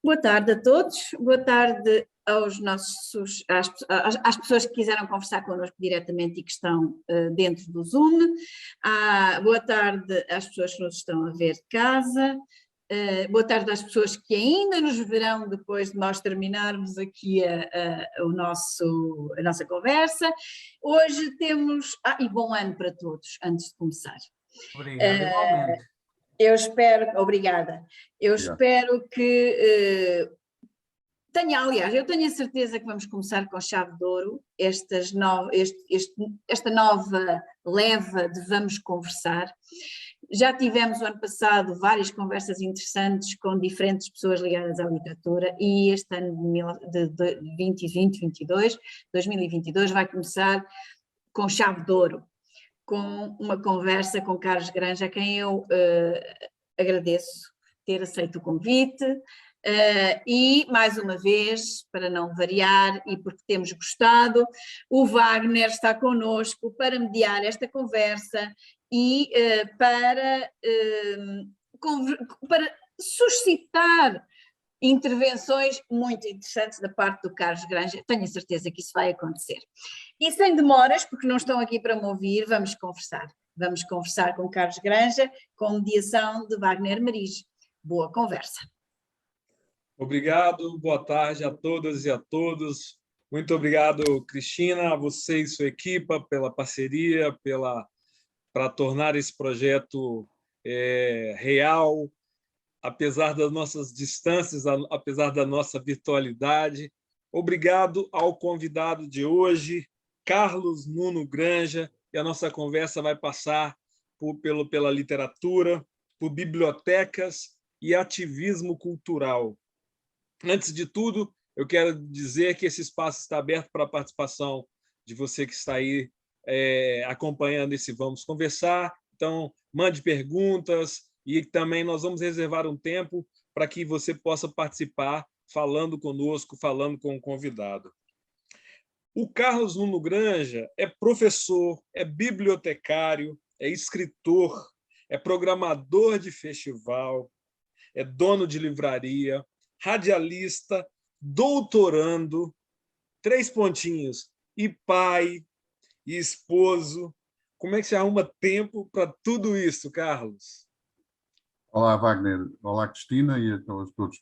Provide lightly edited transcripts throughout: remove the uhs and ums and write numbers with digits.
Boa tarde a todos, boa tarde aos às pessoas que quiseram conversar connosco diretamente e que estão dentro do Zoom. Boa tarde às pessoas que nos estão a ver de casa. Boa tarde às pessoas que ainda nos verão depois de nós terminarmos aqui a nossa conversa. Hoje temos... e bom ano para todos, antes de começar. Obrigado, igualmente. Eu espero... Obrigada. Eu espero que... eu tenho a certeza que vamos começar com chave de ouro esta nova leva de Vamos Conversar. Já tivemos o ano passado várias conversas interessantes com diferentes pessoas ligadas à literatura e este ano de 2022 vai começar com chave de ouro, com uma conversa com Carlos Granja, a quem eu agradeço ter aceito o convite. E, mais uma vez, para não variar e porque temos gostado, o Wagner está connosco para mediar esta conversa e para suscitar intervenções muito interessantes da parte do Carlos Granja. Tenho a certeza que isso vai acontecer. E sem demoras, porque não estão aqui para me ouvir, vamos conversar. Vamos conversar com Carlos Granja, com mediação de Wagner Mariz. Boa conversa. Obrigado, boa tarde a todas e a todos. Muito obrigado, Cristina, a você e sua equipa pela parceria, para tornar esse projeto real, apesar das nossas distâncias, apesar da nossa virtualidade. Obrigado ao convidado de hoje, Carlos Nuno Granja, e a nossa conversa vai passar pela literatura, por bibliotecas e ativismo cultural. Antes de tudo, eu quero dizer que esse espaço está aberto para a participação de você que está aí acompanhando esse Vamos Conversar. Então, mande perguntas e também nós vamos reservar um tempo para que você possa participar falando conosco, falando com o convidado. O Carlos Nuno Granja é professor, é bibliotecário, é escritor, é programador de festival, é dono de livraria, radialista, doutorando, 3 pontinhos, e pai, e esposo. Como é que se arruma tempo para tudo isso, Carlos? Olá, Wagner. Olá, Cristina, e a todos os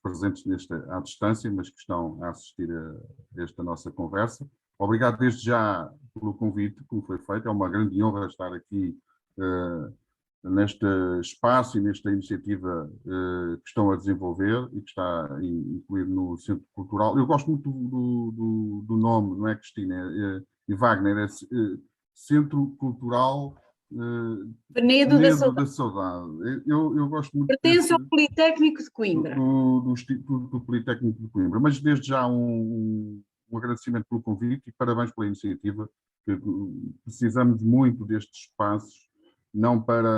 presentes à distância, mas que estão a assistir a esta nossa conversa. Obrigado desde já pelo convite que me foi feito. É uma grande honra estar aqui neste espaço e nesta iniciativa que estão a desenvolver e que está incluído no Centro Cultural. Eu gosto muito do nome, não é, Cristina? E Wagner, é Centro Cultural Penedo da Saudade. Eu gosto muito... Pertence ao Politécnico de Coimbra. Do Instituto do Politécnico de Coimbra. Mas desde já um agradecimento pelo convite e parabéns pela iniciativa, que precisamos muito destes espaços, não para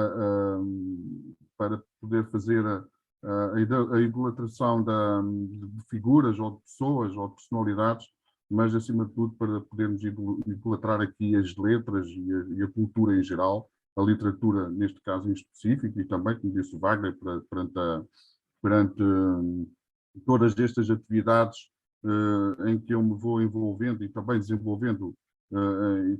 poder fazer a idolatração de figuras ou de pessoas ou de personalidades, mas, acima de tudo, para podermos idolatrar aqui as letras e a cultura em geral, a literatura, neste caso em específico, e também, como disse o Wagner, perante todas estas atividades em que eu me vou envolvendo e também desenvolvendo,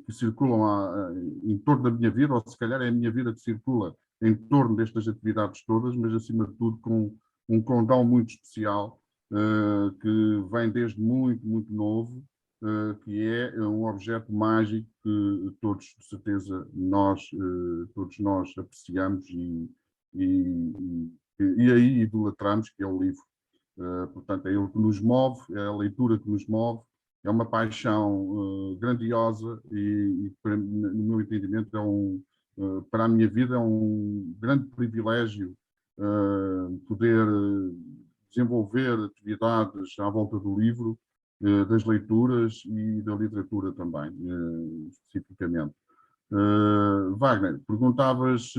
que circulam em torno da minha vida, ou se calhar é a minha vida que circula em torno destas atividades todas, mas acima de tudo com um condão muito especial, que vem desde muito, muito novo, que é um objeto mágico que todos, de certeza, todos nós apreciamos e aí idolatramos, que é o livro. Portanto, é ele que nos move, é a leitura que nos move, é uma paixão grandiosa e, no meu entendimento, para a minha vida é um grande privilégio poder desenvolver atividades à volta do livro, das leituras e da literatura também, especificamente. Wagner, perguntavas...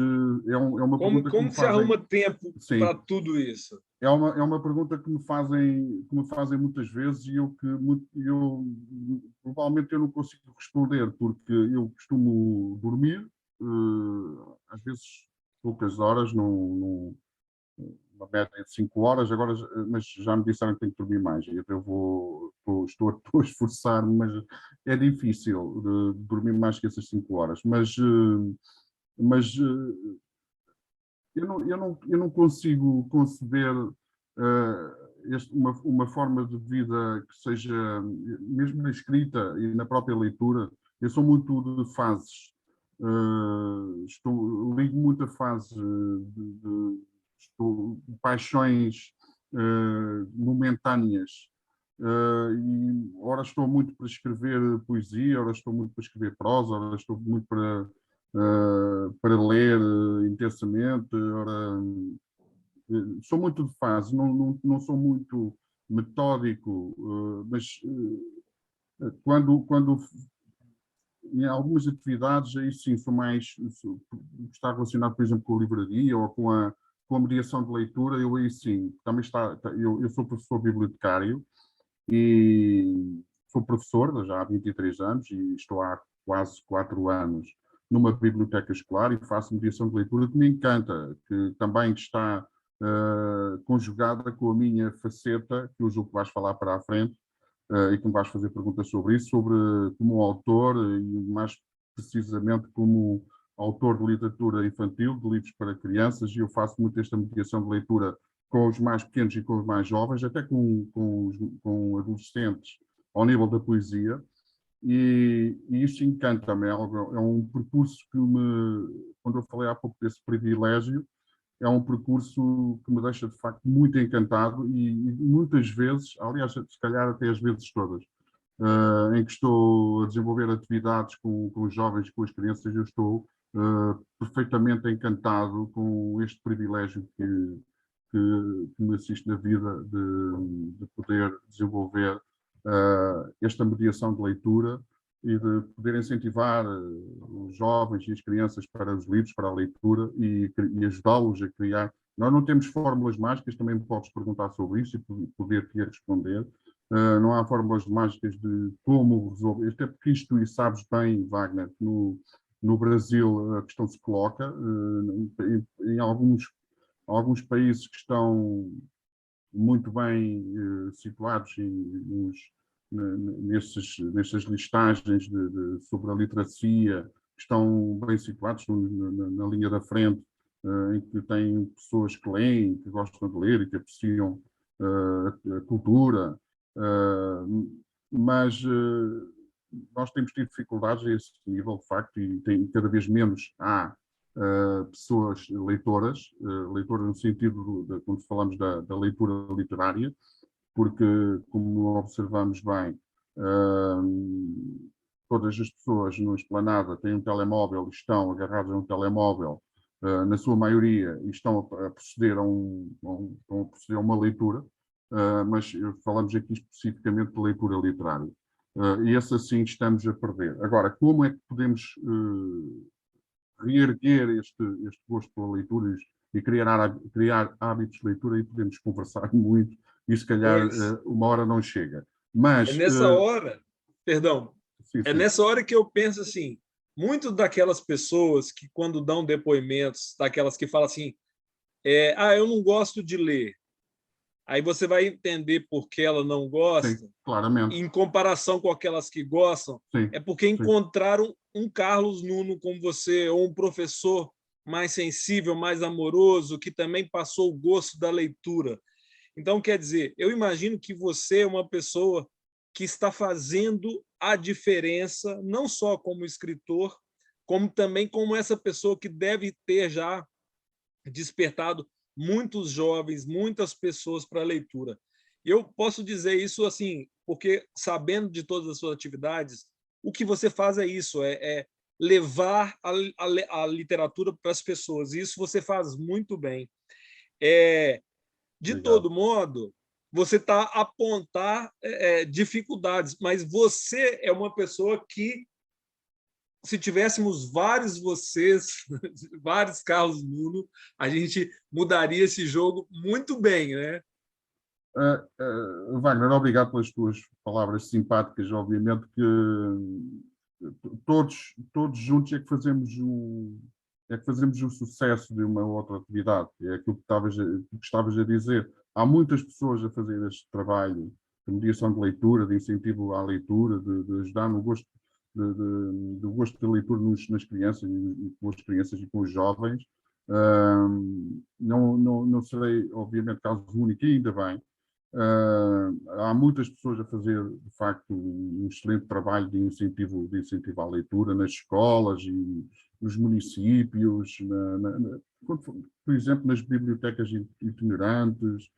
é uma pergunta como se arruma tempo para tudo isso? É uma pergunta que me fazem muitas vezes e provavelmente eu não consigo responder, porque eu costumo dormir, às vezes poucas horas, uma média de 5 horas, agora, mas já me disseram que tenho que dormir mais. Então estou a esforçar-me, mas é difícil de dormir mais que essas 5 horas. Mas eu não consigo conceber uma forma de vida que seja, mesmo na escrita e na própria leitura, eu sou muito de fases. Ligo muito a fase de paixões momentâneas. E ora estou muito para escrever poesia, ora estou muito para escrever prosa, ora estou muito para ler intensamente, ora, sou muito de fase, não sou muito metódico, mas quando em algumas atividades, aí sim, está relacionado, por exemplo, com a livraria ou com a mediação de leitura, eu aí sim, também eu sou professor bibliotecário e sou professor já há 23 anos e estou há quase 4 anos numa biblioteca escolar e faço mediação de leitura que me encanta, que também está conjugada com a minha faceta, que eu julgo que vais falar para a frente, e que me vais fazer perguntas sobre isso, sobre como autor e mais precisamente como autor de literatura infantil, de livros para crianças, e eu faço muito esta mediação de leitura com os mais pequenos e com os mais jovens, até com adolescentes, ao nível da poesia, e isso encanta-me, é um percurso que quando eu falei há pouco desse privilégio, é um percurso que me deixa, de facto, muito encantado e muitas vezes, aliás, se calhar até as vezes todas, em que estou a desenvolver atividades com os jovens, com as crianças, eu estou perfeitamente encantado com este privilégio que me assiste na vida de poder desenvolver esta mediação de leitura e de poder incentivar os jovens e as crianças para os livros, para a leitura e ajudá-los a criar. Nós não temos fórmulas mágicas, também me podes perguntar sobre isso e poder-te responder. Não há fórmulas mágicas de como resolver, até porque isto, e sabes bem, Wagner, no Brasil a questão se coloca, em alguns países que estão muito bem situados nessas listagens sobre a literacia, que estão bem situados na linha da frente, em que tem pessoas que leem, que gostam de ler e que apreciam a cultura, mas nós temos tido dificuldades a esse nível, de facto, e cada vez menos há pessoas leitoras no sentido quando falamos da leitura literária, porque, como observamos bem, todas as pessoas na esplanada têm um telemóvel, estão agarradas a um telemóvel, na sua maioria, e estão a proceder a uma leitura, mas falamos aqui especificamente de leitura literária. E esse assim estamos a perder. Agora, como é que podemos reerguer este gosto pela leitura e criar hábitos de leitura? E podemos conversar muito e se calhar uma hora não chega. Mas, é nessa hora, perdão, sim. É nessa hora que eu penso assim, muito daquelas pessoas que quando dão depoimentos, daquelas que falam assim, eu não gosto de ler. Aí você vai entender por que ela não gosta, sim, claramente. em comparação com aquelas que gostam, sim, é porque encontraram um Carlos Nuno como você, ou um professor mais sensível, mais amoroso, que também passou o gosto da leitura. Então, quer dizer, eu imagino que você é uma pessoa que está fazendo a diferença, não só como escritor, como também como essa pessoa que deve ter já despertado muitos jovens, muitas pessoas para a leitura. Eu posso dizer isso assim, porque sabendo de todas as suas atividades, o que você faz é isso, é levar a literatura para as pessoas. E isso você faz muito bem. De Obrigado. todo modo, você está a apontar dificuldades, mas você é uma pessoa que, se tivéssemos vários vocês, vários Carlos Nuno, a gente mudaria esse jogo muito bem, né? Wagner, obrigado pelas tuas palavras simpáticas. Obviamente que todos juntos é que fazemos é que fazemos o sucesso de uma outra atividade. É aquilo que estavas a dizer. Há muitas pessoas a fazer este trabalho de mediação de leitura, de incentivo à leitura, de ajudar no gosto, do gosto da leitura nas crianças, e com as crianças e com os jovens. Não serei, obviamente, caso único, e ainda bem. Há muitas pessoas a fazer, de facto, um excelente trabalho de incentivo à leitura nas escolas e nos municípios, por exemplo, nas bibliotecas itinerantes,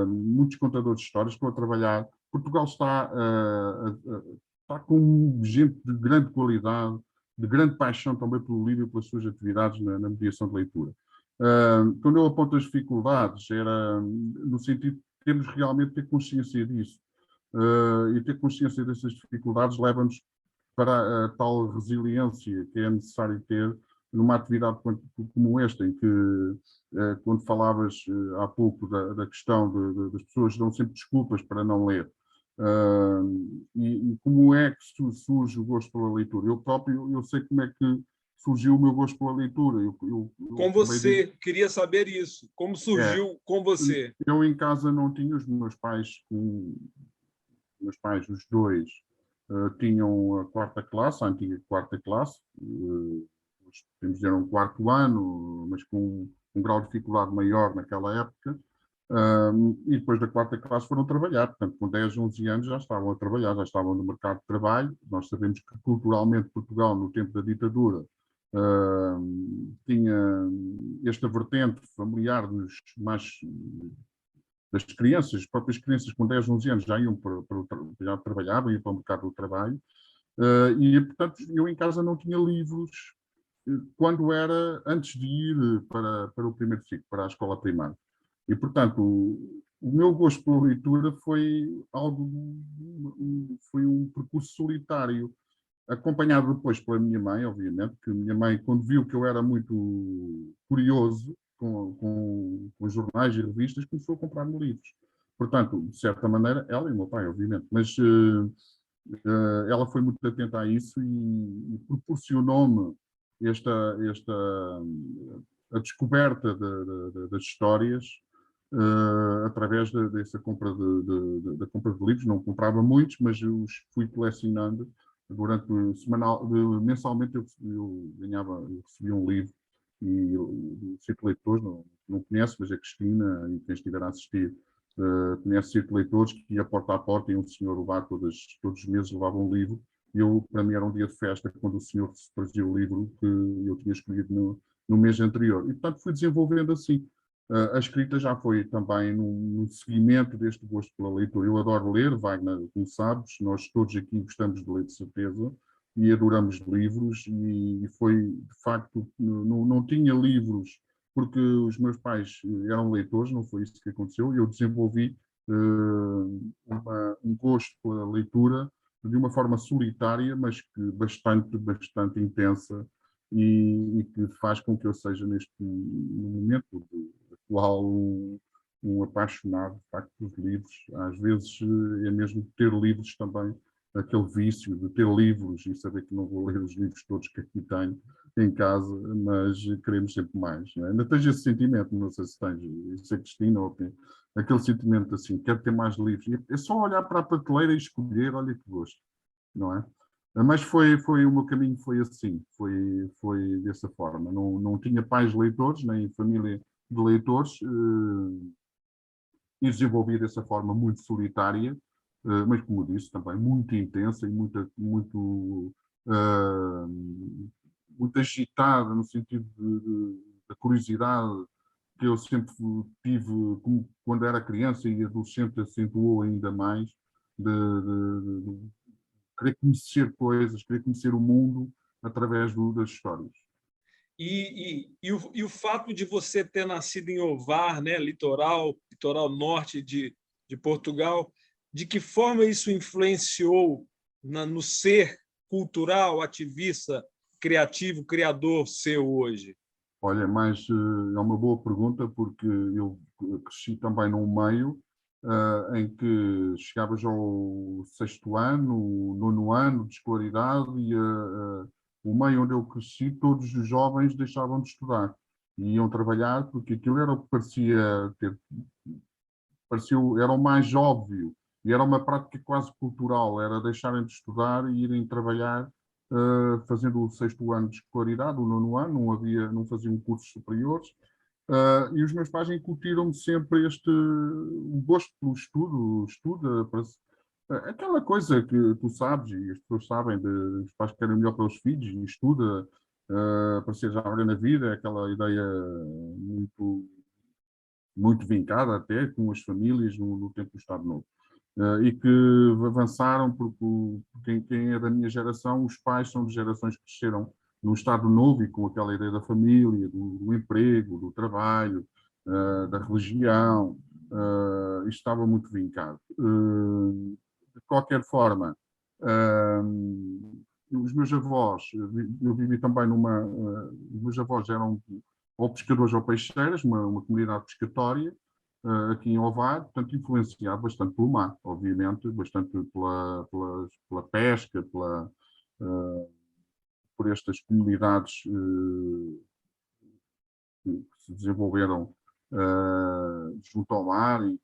muitos contadores de histórias estão a trabalhar. Portugal está com gente de grande qualidade, de grande paixão também pelo livro e pelas suas atividades na mediação de leitura. Quando eu aponto as dificuldades, era no sentido de termos realmente ter consciência disso. E ter consciência dessas dificuldades leva-nos para a tal resiliência que é necessário ter numa atividade como esta, em que, quando falavas há pouco da questão das pessoas dão sempre desculpas para não ler. E como é que surge o gosto pela leitura? Eu próprio, eu sei como é que surgiu o meu gosto pela leitura. Com você, queria saber isso. Como surgiu com você? Eu em casa não tinha, os meus pais, os dois, tinham a quarta classe, a antiga quarta classe, podemos dizer um quarto ano, mas com um grau de dificuldade maior naquela época, e depois da quarta classe foram trabalhar, portanto com 10, 11 anos já estavam a trabalhar, já estavam no mercado de trabalho. Nós sabemos que culturalmente Portugal, no tempo da ditadura, tinha esta vertente familiar das crianças, as próprias crianças com 10, 11 anos já trabalhavam, iam para o mercado do trabalho, e portanto eu em casa não tinha livros quando era antes de ir para o primeiro ciclo, para a escola primária. E portanto o meu gosto pela leitura foi um percurso solitário, acompanhado depois pela minha mãe, obviamente, que a minha mãe, quando viu que eu era muito curioso com jornais e revistas, começou a comprar-me livros. Portanto, de certa maneira, ela e o meu pai, obviamente, mas ela foi muito atenta a isso e proporcionou-me a descoberta das histórias através dessa compra da compra de livros. Não comprava muitos, mas os fui colecionando. Mensalmente eu recebia um livro, e o Círculo de Leitores, não conhece, mas a Cristina e quem estiver a assistir conhece o Círculo de Leitores, que ia porta a porta e um senhor levar todos os meses levava um livro, e para mim era um dia de festa quando o senhor trazia o livro que eu tinha escolhido no mês anterior. E portanto fui desenvolvendo assim. A escrita já foi também no seguimento deste gosto pela leitura. Eu adoro ler, Wagner, como sabes, nós todos aqui gostamos de ler, de certeza, e adoramos livros, e foi, de facto, não tinha livros porque os meus pais eram leitores, não foi isso que aconteceu, e eu desenvolvi um gosto pela leitura de uma forma solitária, mas que bastante intensa, e que faz com que eu seja, no momento atual, um apaixonado, de facto, dos livros. Às vezes é mesmo ter livros também, aquele vício de ter livros e saber que não vou ler os livros todos que aqui tenho em casa, mas queremos sempre mais. Não é? Ainda tens esse sentimento, não sei se tens, isso é Cristina, ou aquele sentimento assim, quero ter mais livros. É só olhar para a prateleira e escolher, olha que gosto, não é? Mas o meu caminho foi assim, foi dessa forma. Não tinha pais leitores, nem família de leitores, e desenvolvi dessa forma muito solitária, mas como disse, também muito intensa e muito agitada, no sentido da curiosidade que eu sempre tive, como quando era criança e adolescente, acentuou ainda mais, de querer conhecer coisas, querer conhecer o mundo através das histórias. E o fato de você ter nascido em Ovar, né, litoral norte de Portugal, de que forma isso influenciou no ser cultural, ativista, criativo, criador seu hoje? Olha, mas é uma boa pergunta, porque eu cresci também num meio em que chegavas ao 6º ano, 9º ano de escolaridade, e o meio onde eu cresci, todos os jovens deixavam de estudar e iam trabalhar, porque aquilo era o que era o mais óbvio, e era uma prática quase cultural, era deixarem de estudar e irem trabalhar, fazendo o 6º ano de escolaridade, o 9º ano, não faziam cursos superiores, e os meus pais incutiram-me sempre o gosto pelo estudo, aquela coisa que tu sabes, e as pessoas sabem, os pais que querem melhor para os filhos, e estuda, para ser já alguém na vida, aquela ideia muito, muito vincada até com as famílias no tempo do Estado Novo. E que avançaram, porque quem é da minha geração, os pais são de gerações que cresceram num Estado Novo e com aquela ideia da família, do emprego, do trabalho, da religião, isto estava muito vincado. De qualquer forma, os meus avós, eu vivi também os meus avós eram ou pescadores ou peixeiras, uma comunidade pescatória, aqui em Ovar, portanto, influenciado bastante pelo mar, obviamente, bastante pela pesca, por estas comunidades que se desenvolveram junto ao mar e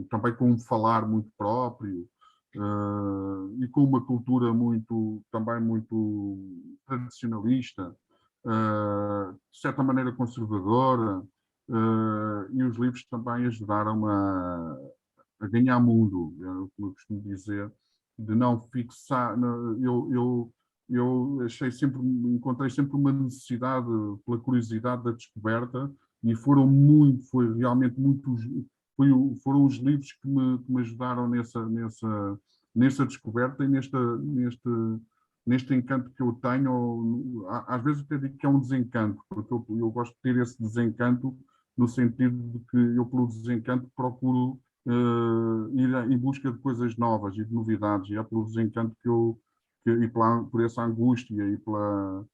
também com um falar muito próprio e com uma cultura também muito tradicionalista, de certa maneira conservadora, e os livros também ajudaram a ganhar mundo, como eu costumo dizer, de não fixar. Eu encontrei sempre uma necessidade pela curiosidade da descoberta e foram realmente muitos, foram os livros que me ajudaram nessa descoberta e neste encanto que eu tenho. Às vezes até digo que é um desencanto, porque eu gosto de ter esse desencanto no sentido de que eu, pelo desencanto, procuro ir em busca de coisas novas e de novidades, e é pelo desencanto por essa angústia e pela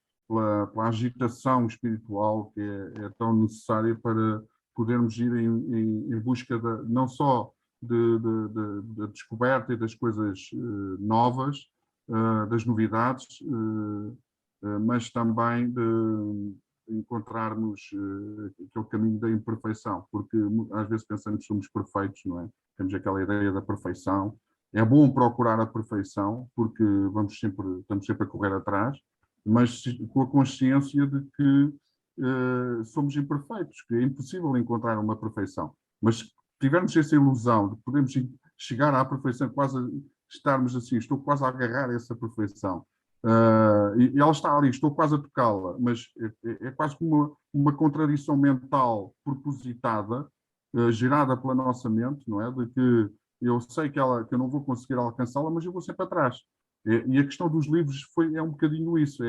agitação espiritual que é tão necessária para podermos ir em busca não só da descoberta e das coisas novas, das novidades, mas também de encontrarmos aquele caminho da imperfeição, porque às vezes pensamos que somos perfeitos, não é? Temos aquela ideia da perfeição. É bom procurar a perfeição, porque estamos sempre a correr atrás, mas com a consciência de que somos imperfeitos, que é impossível encontrar uma perfeição. Mas se tivermos essa ilusão de que podemos chegar à perfeição, quase estarmos assim, estou quase a agarrar essa perfeição, e ela está ali, estou quase a tocá-la, mas é quase como uma contradição mental propositada, gerada pela nossa mente, não é? De que eu sei que eu não vou conseguir alcançá-la, mas eu vou sempre atrás. E a questão dos livros é um bocadinho isso.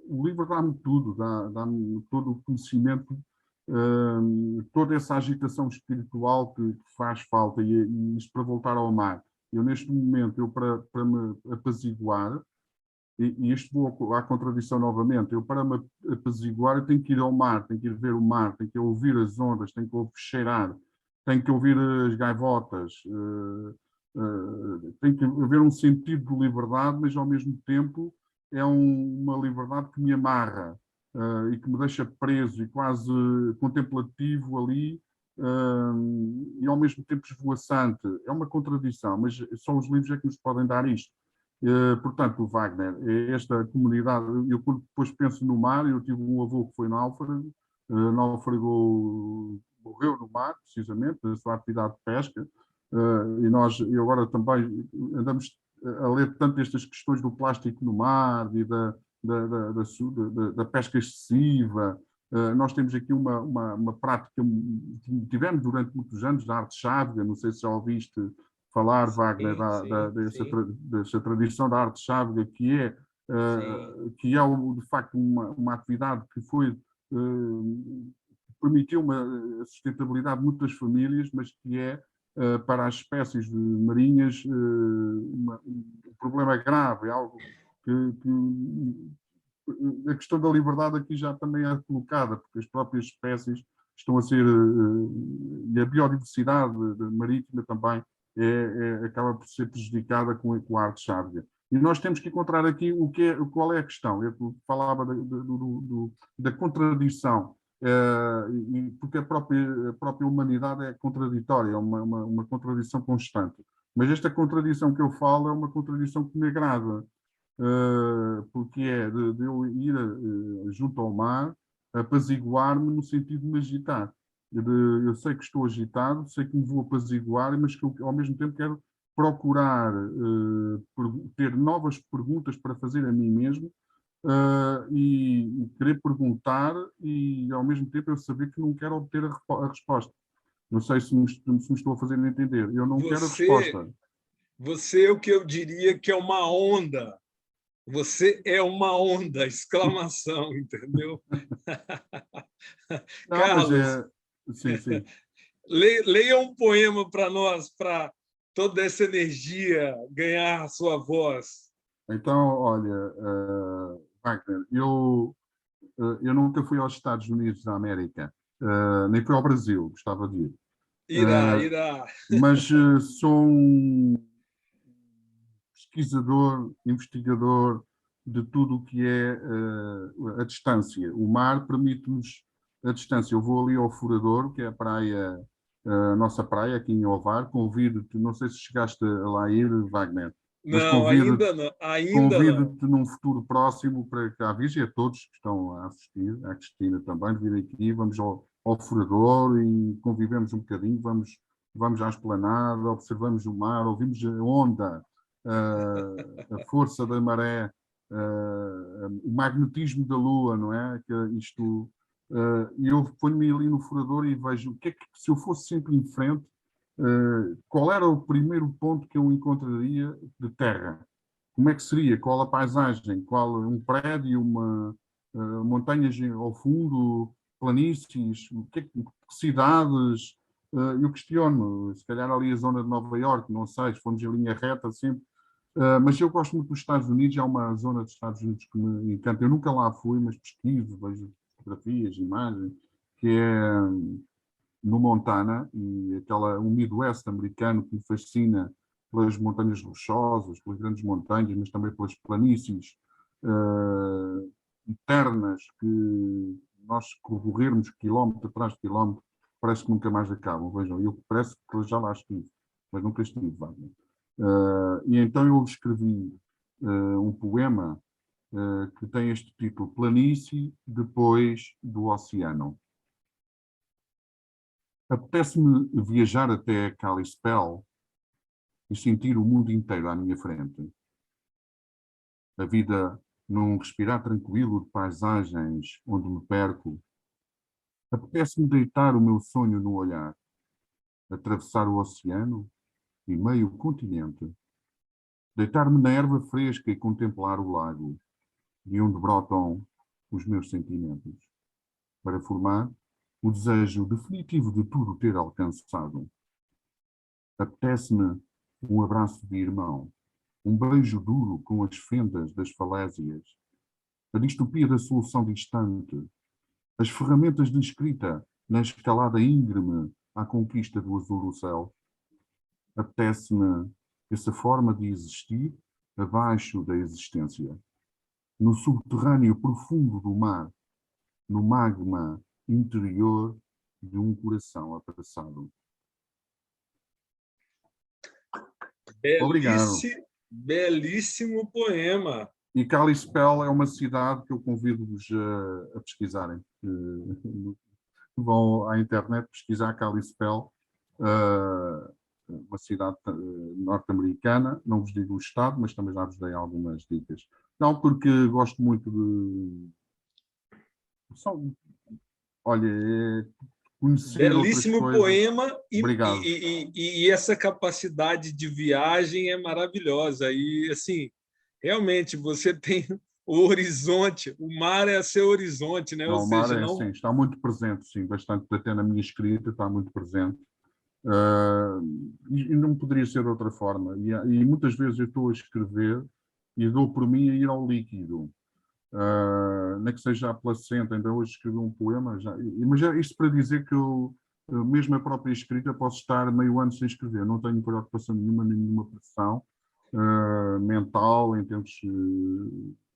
O livro dá-me tudo, dá-me todo o conhecimento, toda essa agitação espiritual que faz falta, e isto para voltar ao mar. Eu, neste momento, para me apaziguar, e isto vou à contradição novamente, eu para me apaziguar eu tenho que ir ao mar, tenho que ir ver o mar, tenho que ouvir as ondas, tenho que cheirar, tenho que ouvir as gaivotas, tem que haver um sentido de liberdade, mas ao mesmo tempo é uma liberdade que me amarra e que me deixa preso e quase contemplativo ali, e ao mesmo tempo esvoaçante. É uma contradição, mas só os livros é que nos podem dar isto. Portanto, Wagner, esta comunidade, eu depois penso no mar, eu tive um avô que foi náufrago, morreu no mar, precisamente, na sua atividade de pesca, e agora também andamos a ler tanto estas questões do plástico no mar e da pesca excessiva. Nós temos aqui uma prática que tivemos durante muitos anos da arte chávega, não sei se já ouviste falar, Wagner, dessa tradição da arte chávega, que é de facto uma atividade que permitiu uma sustentabilidade de muitas famílias, mas que é, para as espécies marinhas, um problema grave, é algo a questão da liberdade aqui já também é colocada, porque as próprias espécies estão a ser, e a biodiversidade marítima também acaba por ser prejudicada com a arte chávega. E nós temos que encontrar aqui qual é a questão. Eu falava da contradição, porque a própria humanidade é contraditória, é uma contradição constante. Mas esta contradição que eu falo é uma contradição que me agrada, porque é de eu ir junto ao mar, apaziguar-me no sentido de me agitar. Eu sei que estou agitado, sei que me vou apaziguar, mas que eu, ao mesmo tempo quero procurar ter novas perguntas para fazer a mim mesmo e querer perguntar e, ao mesmo tempo, eu saber que não quero obter a resposta. Não sei se me estou a fazer entender. Eu não quero a resposta. Você é o que eu diria que é uma onda. Você é uma onda, exclamação, entendeu? Não, Carlos, sim, sim. leia um poema para nós, para toda essa energia ganhar a sua voz. Então, olha, Wagner, eu nunca fui aos Estados Unidos da América, nem fui ao Brasil, gostava de ir. Irá. Mas sou um pesquisador, investigador de tudo o que é a distância. O mar permite-nos a distância. Eu vou ali ao Furador, que é a praia, a nossa praia aqui em Ovar. Convido-te, não sei se chegaste a lá ir, Wagner, mas Não, ainda não. convido-te num futuro próximo para cá vir, e a todos que estão a assistir, a Cristina também, vir aqui, vamos ao Furador e convivemos um bocadinho, vamos à esplanada, observamos o mar, ouvimos a onda, a força da maré, o magnetismo da Lua, não é? E eu ponho-me ali no Furador e vejo o que é que, se eu fosse sempre em frente, qual era o primeiro ponto que eu encontraria de terra? Como é que seria? Qual a paisagem? Qual um prédio, montanhas ao fundo, planícies, que cidades? Eu questiono, se calhar ali a zona de Nova Iorque, não sei, se formos em linha reta sempre, mas eu gosto muito dos Estados Unidos, há uma zona dos Estados Unidos que me encanta. Eu nunca lá fui, mas pesquiso, vejo fotografias, imagens, que é no Montana, e o Midwest americano que me fascina pelas montanhas rochosas, pelas grandes montanhas, mas também pelas planícies eternas que nós corrermos quilómetro atrás de quilómetro, parece que nunca mais acabam. Vejam, eu parece que já lá estive, mas nunca estive, Wagner. E então eu escrevi um poema que tem este título, Planície depois do Oceano. Apetece-me viajar até Kalispell e sentir o mundo inteiro à minha frente. A vida num respirar tranquilo de paisagens onde me perco. Apetece-me deitar o meu sonho no olhar, atravessar o oceano e meio continente, deitar-me na erva fresca e contemplar o lago, de onde brotam os meus sentimentos, para formar o desejo definitivo de tudo ter alcançado. Apetece-me um abraço de irmão, um beijo duro com as fendas das falésias, a distopia da solução distante, as ferramentas de escrita na escalada íngreme à conquista do azul do céu. Apetece-me essa forma de existir abaixo da existência, no subterrâneo profundo do mar, no magma interior de um coração apressado. Obrigado. Belíssimo poema. E Kalispell é uma cidade que eu convido-vos a pesquisarem. Vão à internet pesquisar Kalispell, uma cidade norte-americana, não vos digo o estado, mas também já vos dei algumas dicas. Não, porque gosto muito de... Olha, conhecer belíssimo outras coisas. Poema e essa capacidade de viagem é maravilhosa. E, assim, realmente, você tem o horizonte, o mar é seu horizonte, né? Não, o mar é, sim, está muito presente, sim, bastante, até na minha escrita está muito presente. E não poderia ser de outra forma. E muitas vezes eu estou a escrever e dou por mim a ir ao líquido. Nem que seja a placenta, ainda hoje escrevi um poema, mas isto para dizer que eu, mesmo a própria escrita, posso estar meio ano sem escrever, não tenho preocupação nenhuma, nenhuma pressão, mental, em termos...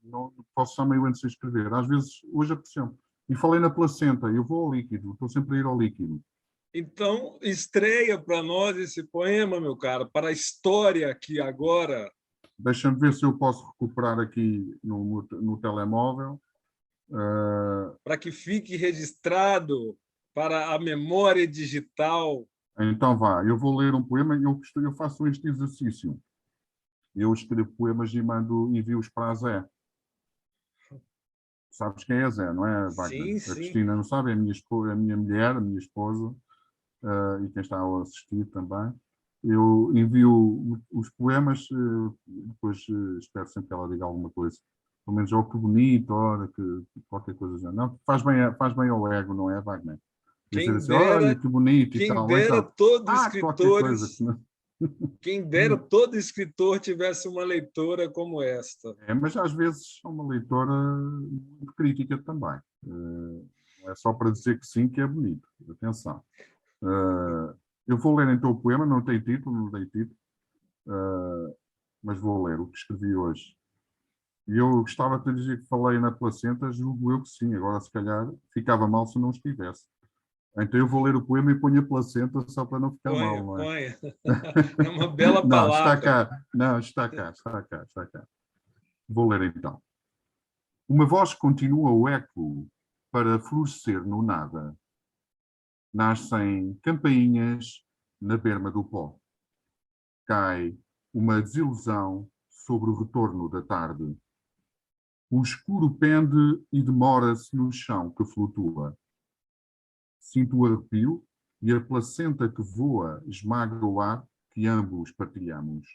não posso estar meio antes de escrever. Às vezes, hoje apeteceu. E falei na placenta, eu vou ao líquido, estou sempre a ir ao líquido. Então, estreia para nós esse poema, meu caro, para a história aqui agora. Deixa-me ver se eu posso recuperar aqui no telemóvel. Para que fique registrado para a memória digital. Então vá, eu vou ler um poema e eu faço este exercício. Eu escrevo poemas e envio-os para a Zé. Sabes quem é a Zé, não é, Wagner? Sim, A sim. Cristina não sabe, é a minha mulher, a minha esposa, e quem está a assistir também. Eu envio os poemas, depois espero sempre que ela diga alguma coisa. Pelo menos, oh, que bonito, ora, que qualquer coisa já. Não, faz bem ao ego, não é, Wagner? Dizer assim, olha, que bonito e tal. Então, qualquer coisa que não... Quem dera todo escritor tivesse uma leitora como esta. Mas às vezes é uma leitora muito crítica também. Não é só para dizer que sim, que é bonito. Atenção. Eu vou ler então o poema, não tem título, não dei título, mas vou ler o que escrevi hoje. E eu gostava de te dizer que falei na placenta, julgo eu que sim, agora se calhar ficava mal se não estivesse. Então eu vou ler o poema e ponho a placenta só para não ficar mal, não é? Ponha. É uma bela Não, palavra. está cá. Não, está cá. Vou ler então. Uma voz continua o eco para florescer no nada. Nascem campainhas na berma do pó. Cai uma desilusão sobre o retorno da tarde. O escuro pende e demora-se no chão que flutua. Sinto o arrepio e a placenta que voa esmaga o ar que ambos partilhamos.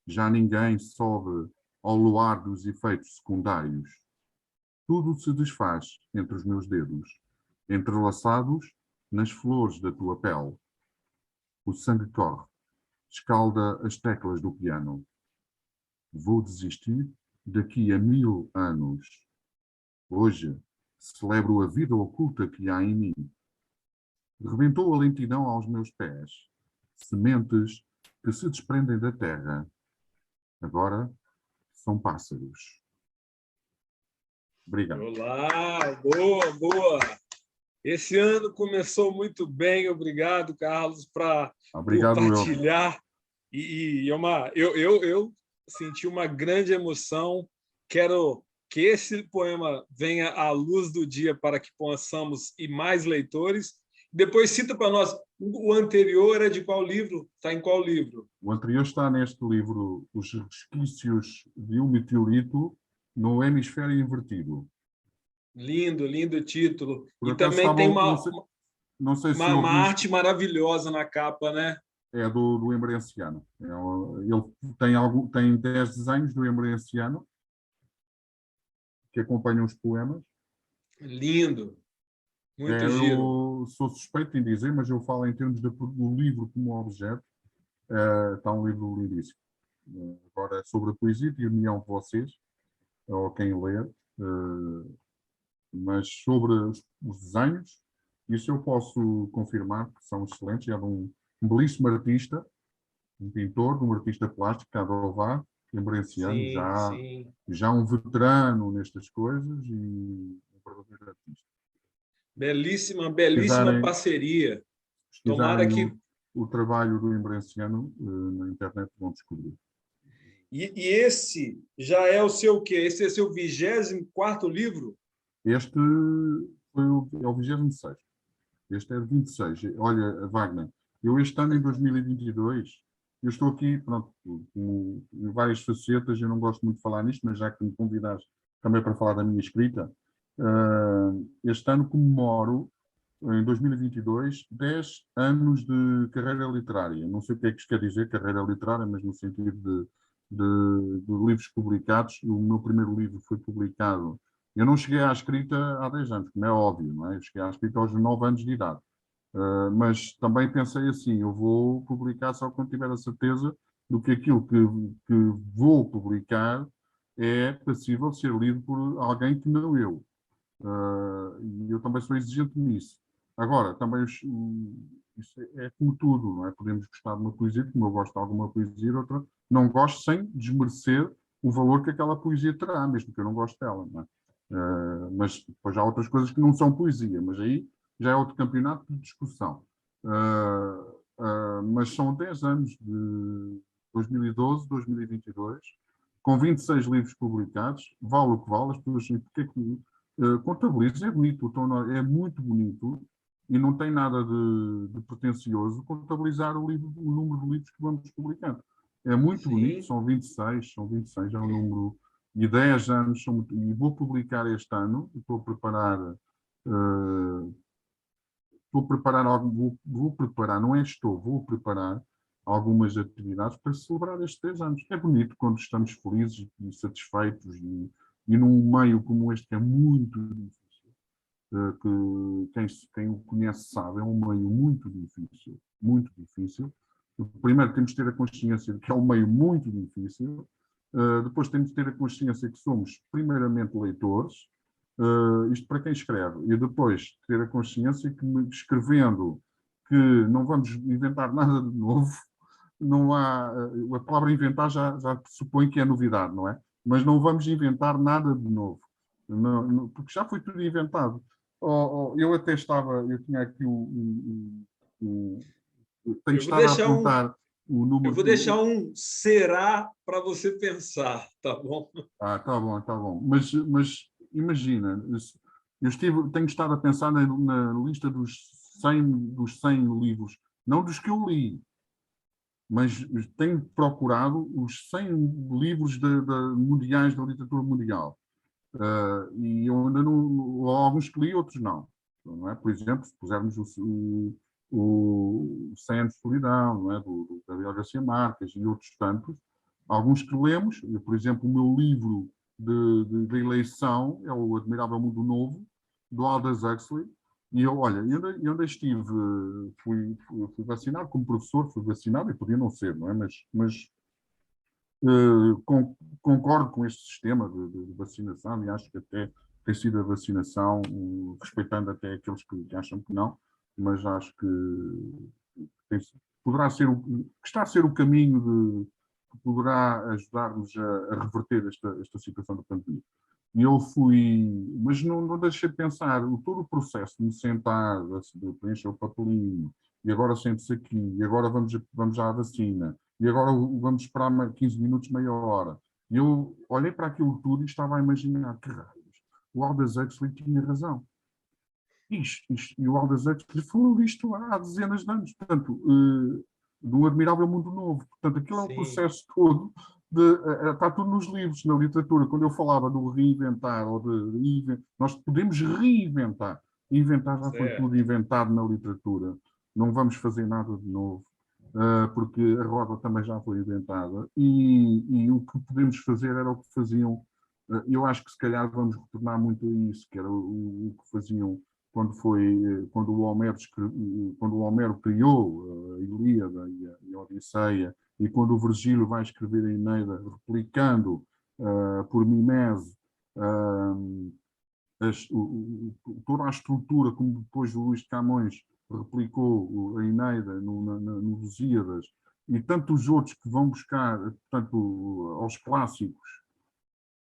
Já ninguém sobe ao luar dos efeitos secundários. Tudo se desfaz entre os meus dedos, entrelaçados nas flores da tua pele. O sangue corre, escalda as teclas do piano. Vou desistir daqui a 1000 anos. Hoje celebro a vida oculta que há em mim. Rebentou a lentidão aos meus pés, sementes que se desprendem da terra. Agora são pássaros. Obrigado. Olá, boa. Esse ano começou muito bem, obrigado, Carlos, por partilhar. Eu senti uma grande emoção. Quero que esse poema venha à luz do dia para que possamos ir mais leitores. Depois cita para nós, o anterior é de qual livro? Está em qual livro? O anterior está neste livro, Os Resquícios de um Meteorito no Hemisfério Invertido. Lindo título. Por e acaso também tem não sei se uma arte maravilhosa na capa, né? É do Embrenciano. Ele tem 10 desenhos do Embrenciano que acompanham os poemas. Lindo. Muito giro. Eu sou suspeito em dizer, mas eu falo em termos do livro como objeto. Está um livro lindíssimo. Agora, sobre a poesia, de união de vocês, ou quem ler, mas sobre os desenhos, isso eu posso confirmar que são excelentes. É de um belíssimo artista, um pintor, de um artista plástico, Cadová, Embrenciano, já um veterano nestas coisas e um verdadeiro artista. Belíssima parceria. Tomara que... O trabalho do Embrenciano na internet vão descobrir. E esse já é o seu quê? Esse é o seu 24º livro? Este é o 26º. Este é o 26. Olha, Wagner, eu este ano, em 2022, eu estou aqui, pronto, em várias facetas, eu não gosto muito de falar nisto, mas já que me convidaste também para falar da minha escrita, este ano comemoro, em 2022, 10 anos de carreira literária. Não sei o que é que isto quer dizer, carreira literária, mas no sentido de livros publicados. O meu primeiro livro foi publicado... Eu não cheguei à escrita há 10 anos, como é óbvio, não é? Eu cheguei à escrita aos 9 anos de idade. Mas também pensei assim, eu vou publicar só quando tiver a certeza do que aquilo que vou publicar é passível de ser lido por alguém que não eu. E eu também sou exigente nisso. Agora, também isso é como tudo, não é? Podemos gostar de uma poesia, como eu gosto de alguma poesia, outra Não gosto sem desmerecer o valor que aquela poesia terá, mesmo que eu não goste dela. Não é? Mas depois há outras coisas que não são poesia, mas aí já é outro campeonato de discussão. Mas são 10 anos, de 2012, 2022, com 26 livros publicados, vale o que vale, as pessoas dizem, porque é que contabiliza, é bonito, é muito bonito, e não tem nada de pretencioso contabilizar o número de livros que vamos publicando. É muito bonito, são 26, é um número de 10 anos, e vou publicar este ano, estou a preparar, algo, vou preparar, não é estou, vou preparar algumas atividades para celebrar estes 10 anos. É bonito quando estamos felizes e satisfeitos e num meio como este que é muito difícil, que quem o conhece sabe, é um meio muito difícil, muito difícil. Primeiro temos de ter a consciência de que é um meio muito difícil, depois temos de ter a consciência que somos primeiramente leitores, isto para quem escreve, e depois ter a consciência que escrevendo que não vamos inventar nada de novo, não há, a palavra inventar já pressupõe que é novidade, não é? Mas não vamos inventar nada de novo, porque já foi tudo inventado. Eu até eu tinha aqui tenho estado a apontar o número... Eu vou deixar será para você pensar, tá bom? Tá bom, tá bom. Mas imagina, tenho estado a pensar na lista dos 100 livros, não dos que eu li, mas tenho procurado os 100 livros mundiais da literatura mundial. E eu ainda não... Alguns que li, outros não. Não é? Por exemplo, se pusermos o 100 anos de solidão, não é? do Gabriel Garcia Marques e outros tantos, alguns que lemos, por exemplo, o meu livro de eleição é o Admirável Mundo Novo, do Aldous Huxley, e eu, olha, eu ainda estive, fui vacinado como professor, fui vacinado, e podia não ser, não é? Mas concordo com este sistema de vacinação, e acho que até tem sido a vacinação, respeitando até aqueles que acham que não, mas acho que poderá ser está a ser o caminho que poderá ajudar-nos a reverter esta situação da pandemia. E eu mas não deixei de pensar, todo o processo de me sentar, de preencher o papelinho, e agora sente-se aqui, e agora vamos à vacina, e agora vamos esperar 15 minutos, meia hora. E eu olhei para aquilo tudo e estava a imaginar, que raios, o Aldous Huxley tinha razão. E o Aldous Huxley falou isto há dezenas de anos, portanto, do Admirável Mundo Novo. Portanto, aquilo é o processo todo, está tudo nos livros, na literatura. Quando eu falava do reinventar, nós podemos reinventar. Inventar já foi tudo inventado na literatura. Não vamos fazer nada de novo, porque a roda também já foi inventada. E o que podemos fazer era o que faziam. Eu acho que se calhar vamos retornar muito a isso, que era o que faziam quando o Homero criou a Ilíada e a Odisseia, e quando o Virgílio vai escrever a Eneida, replicando por mimese toda a estrutura, como depois o Luís de Camões replicou a Eneida no Lusíadas, e tantos outros que vão buscar, portanto, aos clássicos,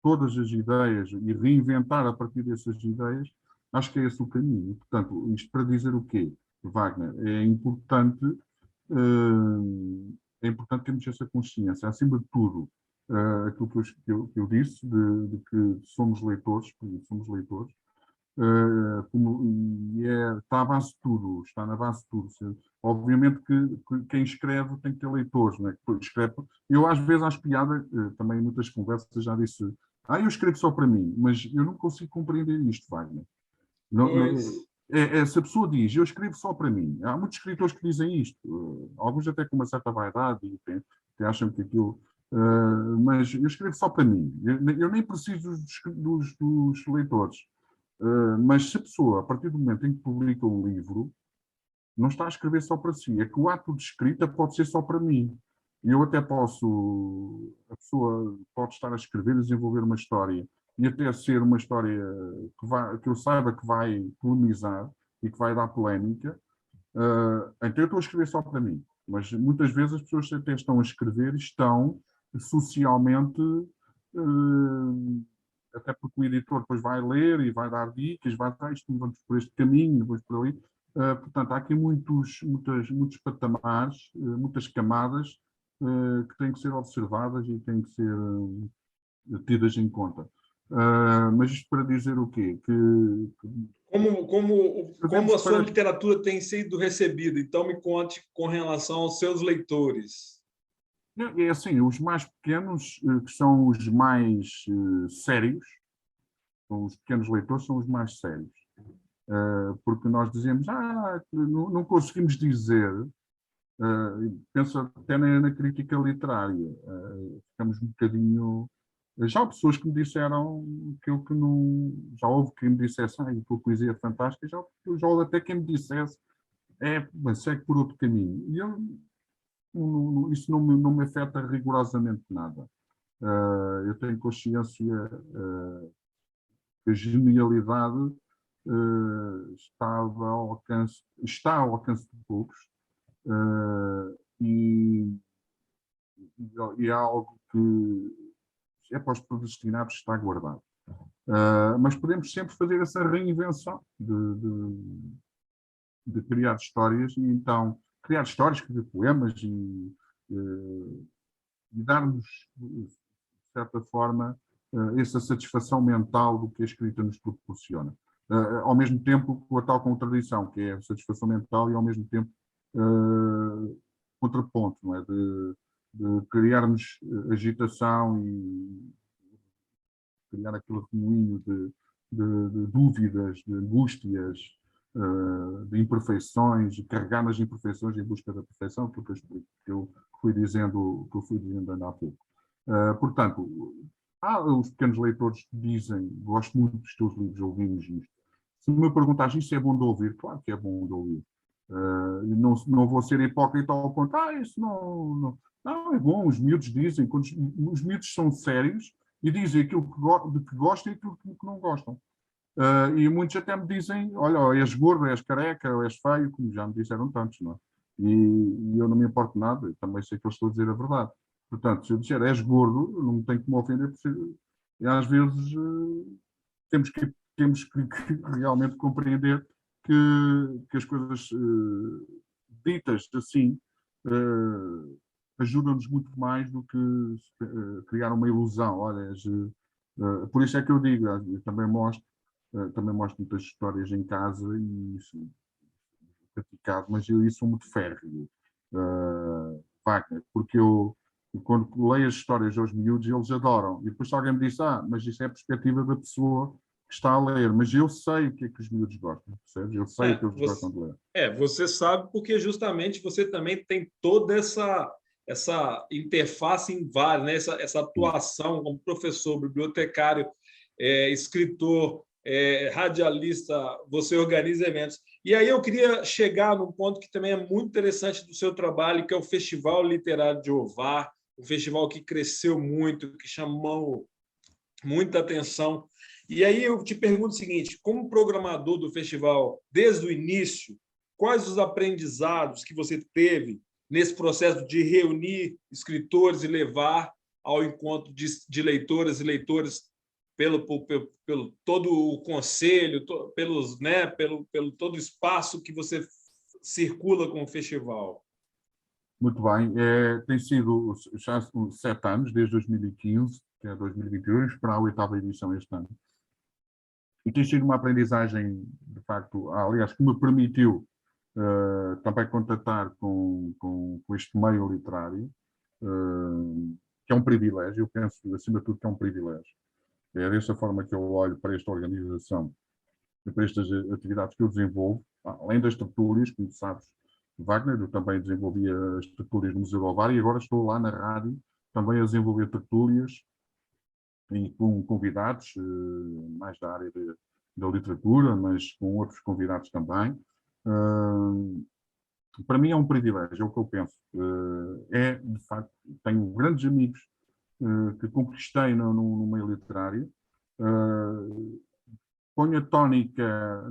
todas as ideias e reinventar a partir dessas ideias. Acho que é esse o caminho. Portanto, isto para dizer o quê, Wagner? É importante termos essa consciência. Acima de tudo, aquilo que eu disse, de que somos leitores, está à base de tudo, está na base de tudo. Obviamente que quem escreve tem que ter leitores, não é? Eu às vezes acho piada, também em muitas conversas já disse, eu escrevo só para mim, mas eu não consigo compreender isto, Wagner. Se a pessoa diz, eu escrevo só para mim, há muitos escritores que dizem isto, alguns até com uma certa vaidade, e até acham que aquilo... mas eu escrevo só para mim, eu nem preciso dos leitores. Mas se a pessoa, a partir do momento em que publica um livro, não está a escrever só para si, é que o ato de escrita pode ser só para mim. Eu até a pessoa pode estar a escrever, desenvolver uma história, e até ser uma história que eu saiba que vai polemizar e que vai dar polémica, então eu estou a escrever só para mim. Mas muitas vezes as pessoas até estão a escrever, estão socialmente, até porque o editor depois vai ler e vai dar dicas, vai dar isto, vamos por este caminho, vamos por ali. Portanto, há aqui muitos patamares, muitas camadas que têm que ser observadas e têm que ser tidas em conta. Mas isto para dizer o quê? Como a sua literatura tem sido recebida? Então, me conte com relação aos seus leitores. É assim, os mais pequenos, que são os mais sérios, os pequenos leitores são os mais sérios. Porque nós dizemos, não conseguimos dizer, penso até na crítica literária, ficamos um bocadinho... Já há pessoas que me disseram que eu que não... Já houve quem me dissesse, a tua poesia é fantástica, já houve até quem me dissesse, mas segue por outro caminho. E isso não me afeta rigorosamente nada. Eu tenho consciência que a genialidade está ao alcance de poucos, e é algo que é para os predestinados, está guardado. Mas podemos sempre fazer essa reinvenção de criar histórias, e então criar histórias, escrever poemas e dar-nos, de certa forma, essa satisfação mental do que a escrita nos proporciona. Ao mesmo tempo, com a tal contradição, que é a satisfação mental e, ao mesmo tempo, contraponto, não é? De criarmos agitação e criar aquele remoinho de dúvidas, de angústias, de imperfeições, de carregar nas imperfeições em busca da perfeição, que eu fui dizendo ainda há pouco. Portanto, os pequenos leitores dizem, gosto muito dos teus livros, ouvimos isto. Se me perguntas, isso é bom de ouvir? Claro que é bom de ouvir. Não vou ser hipócrita ao ponto, isso não, é bom, os miúdos dizem, quando os miúdos são sérios e dizem aquilo de que gostam e aquilo que não gostam. E muitos até me dizem, olha, és gordo, és careca, és feio, como já me disseram tantos, não é? E eu não me importo nada, eu também sei que eu estou a dizer a verdade. Portanto, se eu disser és gordo, não me tenho que me ofender, porque às vezes temos que realmente compreender que as coisas ditas assim ajudam-nos muito mais do que criar uma ilusão. Olha, por isso é que eu digo, eu também mostro muitas histórias em casa e isso praticado, mas eu sou muito férreo, Wagner, porque eu quando leio as histórias aos miúdos, eles adoram. E depois alguém me diz, mas isso é a perspectiva da pessoa que está a ler, mas eu sei o que é que os miúdos gostam, percebes? Eu sei o que eles gostam de ler. Você sabe porque justamente você também tem toda essa interface em vários, né? essa atuação como professor, bibliotecário, escritor, radialista, você organiza eventos. E aí eu queria chegar num ponto que também é muito interessante do seu trabalho, que é o Festival Literário de Ovar, um festival que cresceu muito, que chamou muita atenção. E aí eu te pergunto o seguinte, como programador do festival, desde o início, quais os aprendizados que você teve nesse processo de reunir escritores e levar ao encontro de leitoras e leitores pelo todo o conselho, pelo todo o espaço que você circula com o festival? Muito bem. Tem sido já 7 anos, desde 2015, que é 2022, para a 8ª edição este ano. E tem sido uma aprendizagem, de facto, aliás, que me permitiu também contatar com este meio literário, que é um privilégio, eu penso, acima de tudo, que é um privilégio. É dessa forma que eu olho para esta organização e para estas atividades que eu desenvolvo, além das tertúlias, como sabes, Wagner, eu também desenvolvia as tertúlias no Museu do Ovar e agora estou lá na rádio também a desenvolver tertúlias e com convidados mais da área da literatura, mas com outros convidados também. Para mim é um privilégio, é o que eu penso. De facto, tenho grandes amigos que conquistei no meio literário. Ponho a tónica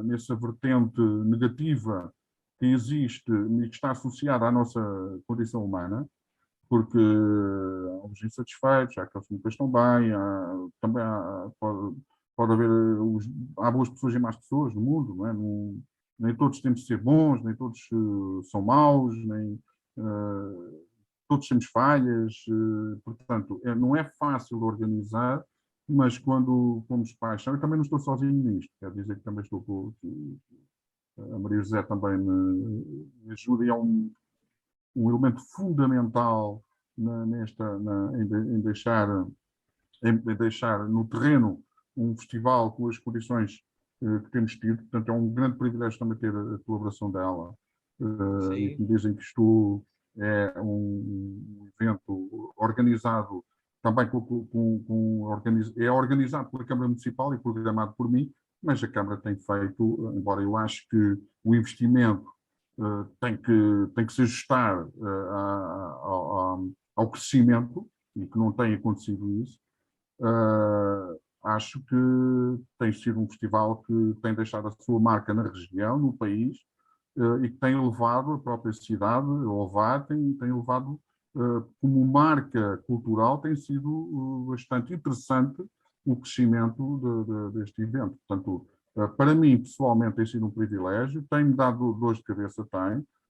nessa vertente negativa que existe e que está associada à nossa condição humana, porque há os insatisfeitos, há aqueles que nunca estão bem, também pode haver, há boas pessoas e más pessoas no mundo, não é? Nem todos temos de ser bons, nem todos são maus, nem todos temos falhas, portanto, não é fácil de organizar, mas quando fomos pais, eu também não estou sozinho nisto, quer dizer que também estou com a Maria José também me ajuda e é um elemento fundamental em deixar no terreno um festival com as condições que temos tido. Portanto, é um grande privilégio também ter a colaboração dela. E que me dizem que isto é um evento organizado também é organizado pela Câmara Municipal e programado por mim, mas a Câmara tem feito, embora eu acho que o investimento tem que se ajustar ao crescimento, e que não tem acontecido isso. Acho que tem sido um festival que tem deixado a sua marca na região, no país, e que tem levado a própria cidade, o VAR, tem levado como marca cultural, tem sido bastante interessante o crescimento deste evento. Portanto, para mim, pessoalmente, tem sido um privilégio, tem-me dado dores de cabeça,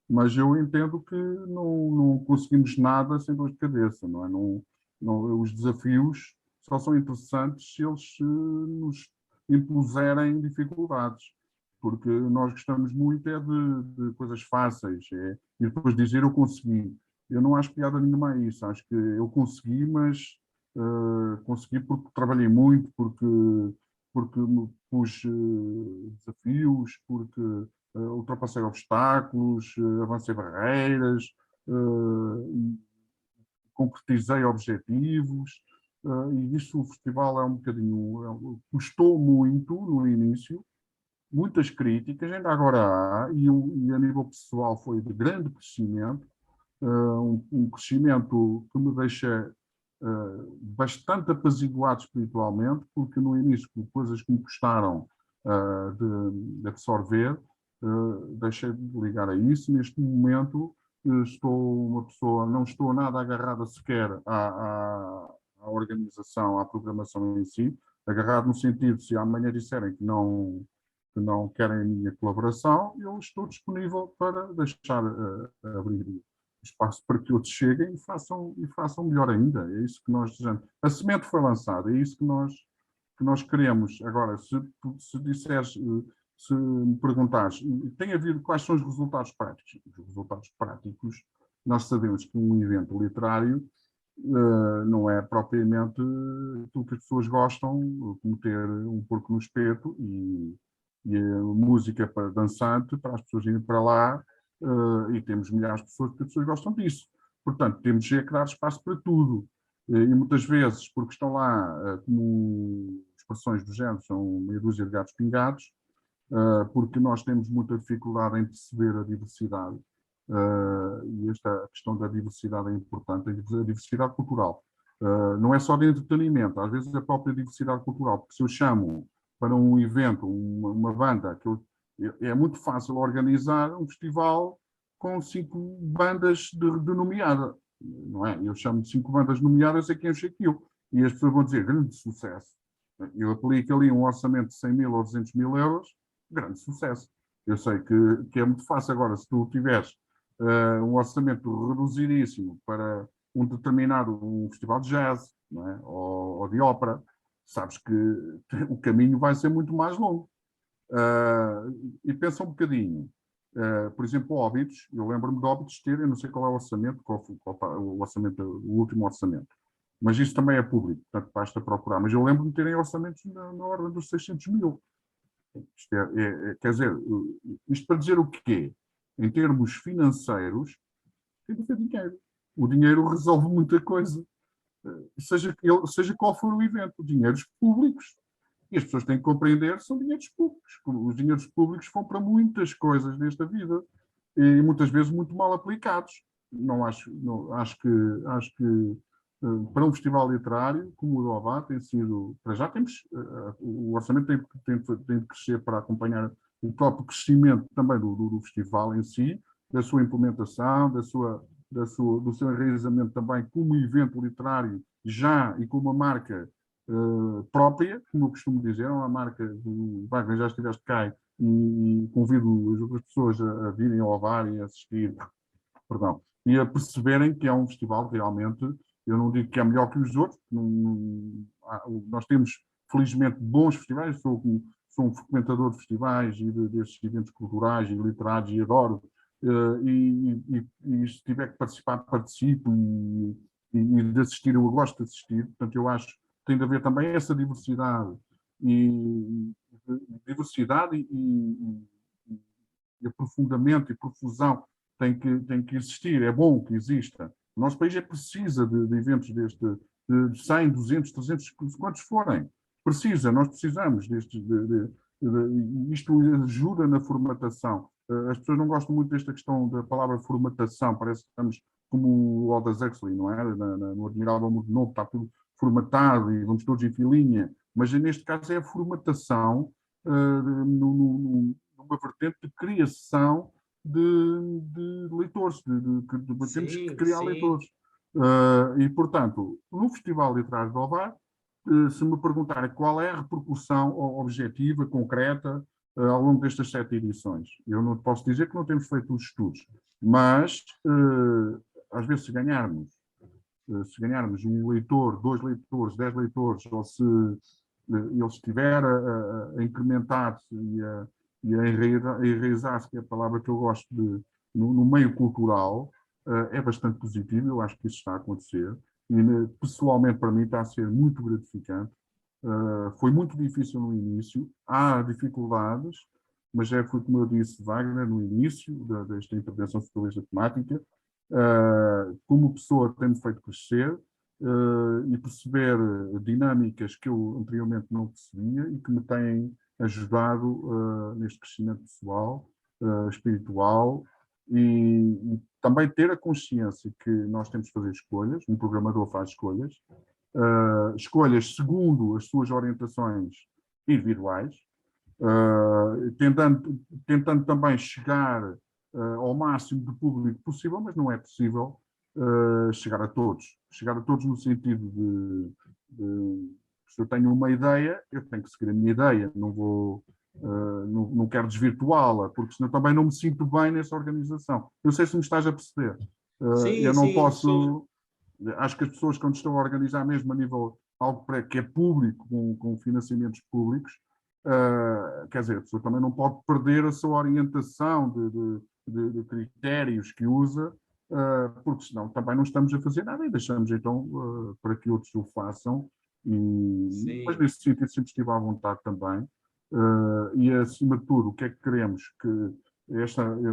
mas eu entendo que não conseguimos nada sem dores de cabeça, não é? Os desafios só são interessantes se eles nos impuserem dificuldades, porque nós gostamos muito de coisas fáceis, e depois dizer eu consegui. Eu não acho piada nenhuma a isso, acho que eu consegui, mas consegui porque trabalhei muito, porque me pus desafios, porque ultrapassei obstáculos, avancei barreiras, concretizei objetivos, e isso o festival é um bocadinho... Custou muito no início, muitas críticas, ainda agora há, e a nível pessoal foi de grande crescimento, um crescimento que me deixa bastante apaziguado espiritualmente, porque no início coisas que me custaram de absorver, deixei de ligar a isso. Neste momento estou uma pessoa, não estou nada agarrada sequer à organização, à programação em si, agarrado no sentido, se amanhã disserem que não querem a minha colaboração, eu estou disponível para deixar abrir espaço para que outros cheguem e façam melhor ainda. É isso que nós desejamos. A semente foi lançada, é isso que nós queremos. Agora, se disseres, se me perguntares, tem havido quais são os resultados práticos? Os resultados práticos, nós sabemos que um evento literário não é propriamente aquilo que as pessoas gostam, como ter um porco no espeto e a música para dançante, para as pessoas irem para lá, e temos milhares de pessoas que as pessoas gostam disso. Portanto, temos que dar espaço para tudo. E muitas vezes, porque estão lá, como expressões do género, são meia dúzia de gatos pingados, porque nós temos muita dificuldade em perceber a diversidade. E esta questão da diversidade é importante, a diversidade cultural. Não é só de entretenimento, às vezes a própria diversidade cultural, porque se eu chamo para um evento, uma banda, é muito fácil organizar um festival com 5 bandas de nomeada, não é? Eu chamo de 5 bandas nomeadas, é quem enche aquilo. E as pessoas vão dizer, grande sucesso. Eu aplico ali um orçamento de 100 mil ou 200 mil euros, grande sucesso. Eu sei que é muito fácil. Agora, se tu tiveres um orçamento reduzidíssimo para um determinado festival de jazz, não é? ou de ópera, sabes que o caminho vai ser muito mais longo. E pensa um bocadinho. Por exemplo, Óbidos, eu lembro-me de Óbidos ter, eu não sei qual é o orçamento, o orçamento, o último orçamento, mas isso também é público, portanto basta procurar. Mas eu lembro-me de terem orçamentos na ordem dos 600 mil. Isto quer dizer, isto para dizer o quê? Em termos financeiros, tem que ter dinheiro. O dinheiro resolve muita coisa. Seja qual for o evento, dinheiros públicos. E as pessoas têm que compreender que são dinheiros públicos. Os dinheiros públicos vão para muitas coisas nesta vida e muitas vezes muito mal aplicados. Acho que para um festival literário como o do Ová tem sido, para já o orçamento tem de crescer para acompanhar o próprio crescimento também do festival em si, da sua implementação, da sua do seu enraizamento também como evento literário já e com uma marca própria, como eu costumo dizer, é uma marca do Wagner, já estiveste cá e convido as outras pessoas a virem ao Ovar e a assistir, perdão, e a perceberem que é um festival realmente, eu não digo que é melhor que os outros, nós temos felizmente bons festivais, sou um frequentador de festivais e desses eventos culturais e literários e adoro, e se tiver que participar, participo e de assistir, eu gosto de assistir, portanto eu acho que tem de haver também essa diversidade e aprofundamento e profusão tem que existir, é bom que exista. O nosso país precisa de eventos de 100, 200, 300, quantos forem. Nós precisamos destes, isto ajuda na formatação. As pessoas não gostam muito desta questão da palavra formatação, parece que estamos como o Aldous Huxley, não é? No Admirável Mundo Novo, está tudo formatado e vamos todos em filinha, mas neste caso é a formatação numa vertente de criação de leitores, temos que criar leitores. E, portanto, no Festival Literário de Ovar, se me perguntarem qual é a repercussão objetiva, concreta, ao longo destas 7 edições, eu não posso dizer que não temos feito os estudos, mas, às vezes, se ganharmos um leitor, 2 leitores, 10 leitores, ou se ele estiver a incrementar-se e a enraizar-se, que é a palavra que eu gosto no meio cultural, é bastante positivo, eu acho que isso está a acontecer. E, pessoalmente, para mim, está a ser muito gratificante. Foi muito difícil no início, há dificuldades, mas foi como eu disse, Wagner, no início desta intervenção socialista temática, como pessoa tem-me feito crescer e perceber dinâmicas que eu anteriormente não percebia e que me têm ajudado neste crescimento pessoal, espiritual e também ter a consciência que nós temos que fazer escolhas, um programador faz escolhas segundo as suas orientações individuais, tentando também chegar ao máximo de público possível, mas não é possível chegar a todos. Chegar a todos no sentido de se eu tenho uma ideia, eu tenho que seguir a minha ideia, não quero desvirtuá-la, porque senão também não me sinto bem nessa organização. Eu sei se me estás a perceber. Eu não posso... Acho que as pessoas, quando estão a organizar mesmo a nível algo que é público, com financiamentos públicos, quer dizer, a pessoa também não pode perder a sua orientação de critérios que usa, porque senão também não estamos a fazer nada e deixamos então para que outros o façam. Mas nesse sentido sempre estive à vontade também. E acima de tudo, o que é que queremos? Que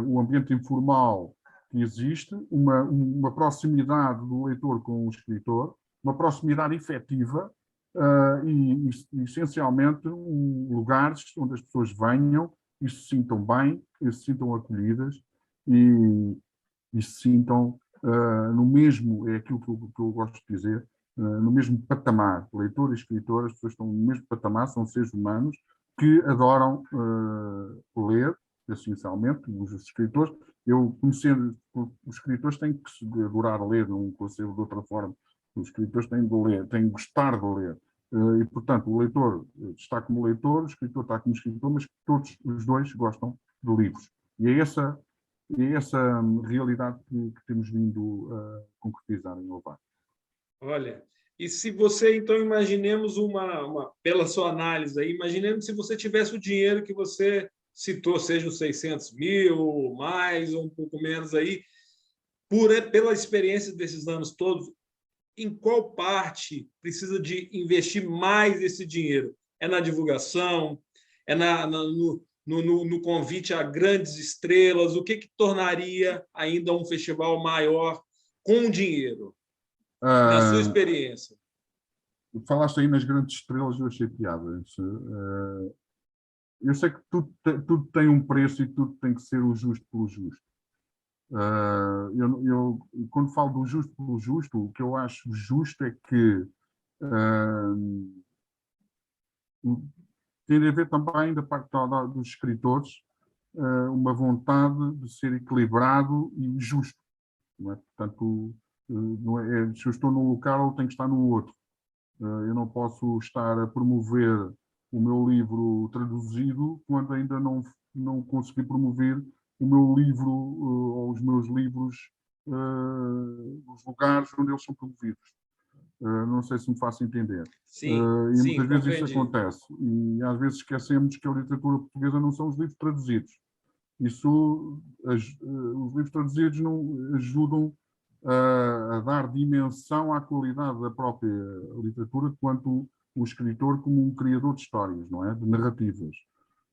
o ambiente informal que existe, uma proximidade do leitor com o escritor, uma proximidade efetiva e essencialmente lugares onde as pessoas venham e se sintam bem, e se sintam acolhidas e se sintam no mesmo, é aquilo que eu gosto de dizer, no mesmo patamar. Leitor e escritor, as pessoas estão no mesmo patamar, são seres humanos que adoram ler, essencialmente, os escritores. Eu, conhecendo os escritores, tenho que adorar ler, não consigo de outra forma. Os escritores têm de ler, têm de gostar de ler. E, portanto, o leitor está como leitor, o escritor está como escritor, mas todos os dois gostam de livros. E é essa realidade que temos vindo a concretizar em Ovar. Olha, e se você, então, imaginemos pela sua análise aí, imaginemos se você tivesse o dinheiro que você citou, seja os 600 mil, mais ou um pouco menos aí, pela experiência desses anos todos, em qual parte precisa de investir mais esse dinheiro? É na divulgação? É no convite a grandes estrelas? O que tornaria ainda um festival maior com dinheiro? Na sua experiência. Falaste aí nas grandes estrelas, eu achei piada. Eu sei que tudo tem um preço e tudo tem que ser o justo pelo justo. Eu, quando falo do justo pelo justo, o que eu acho justo é que tem de haver também, da parte dos escritores, uma vontade de ser equilibrado e justo. não é? Portanto, não é, se eu estou num local, eu tenho que estar no outro. Eu não posso estar a promover o meu livro traduzido quando ainda não consegui promover o meu livro ou os meus livros nos lugares onde eles são promovidos. Não sei se me faço entender. Sim, E sim, muitas vezes isso compreendi. acontece. E às vezes esquecemos que a literatura portuguesa não são os livros traduzidos. Isso, os livros traduzidos não ajudam a dar dimensão à qualidade da própria literatura quanto o escritor como um criador de histórias, não é? De narrativas.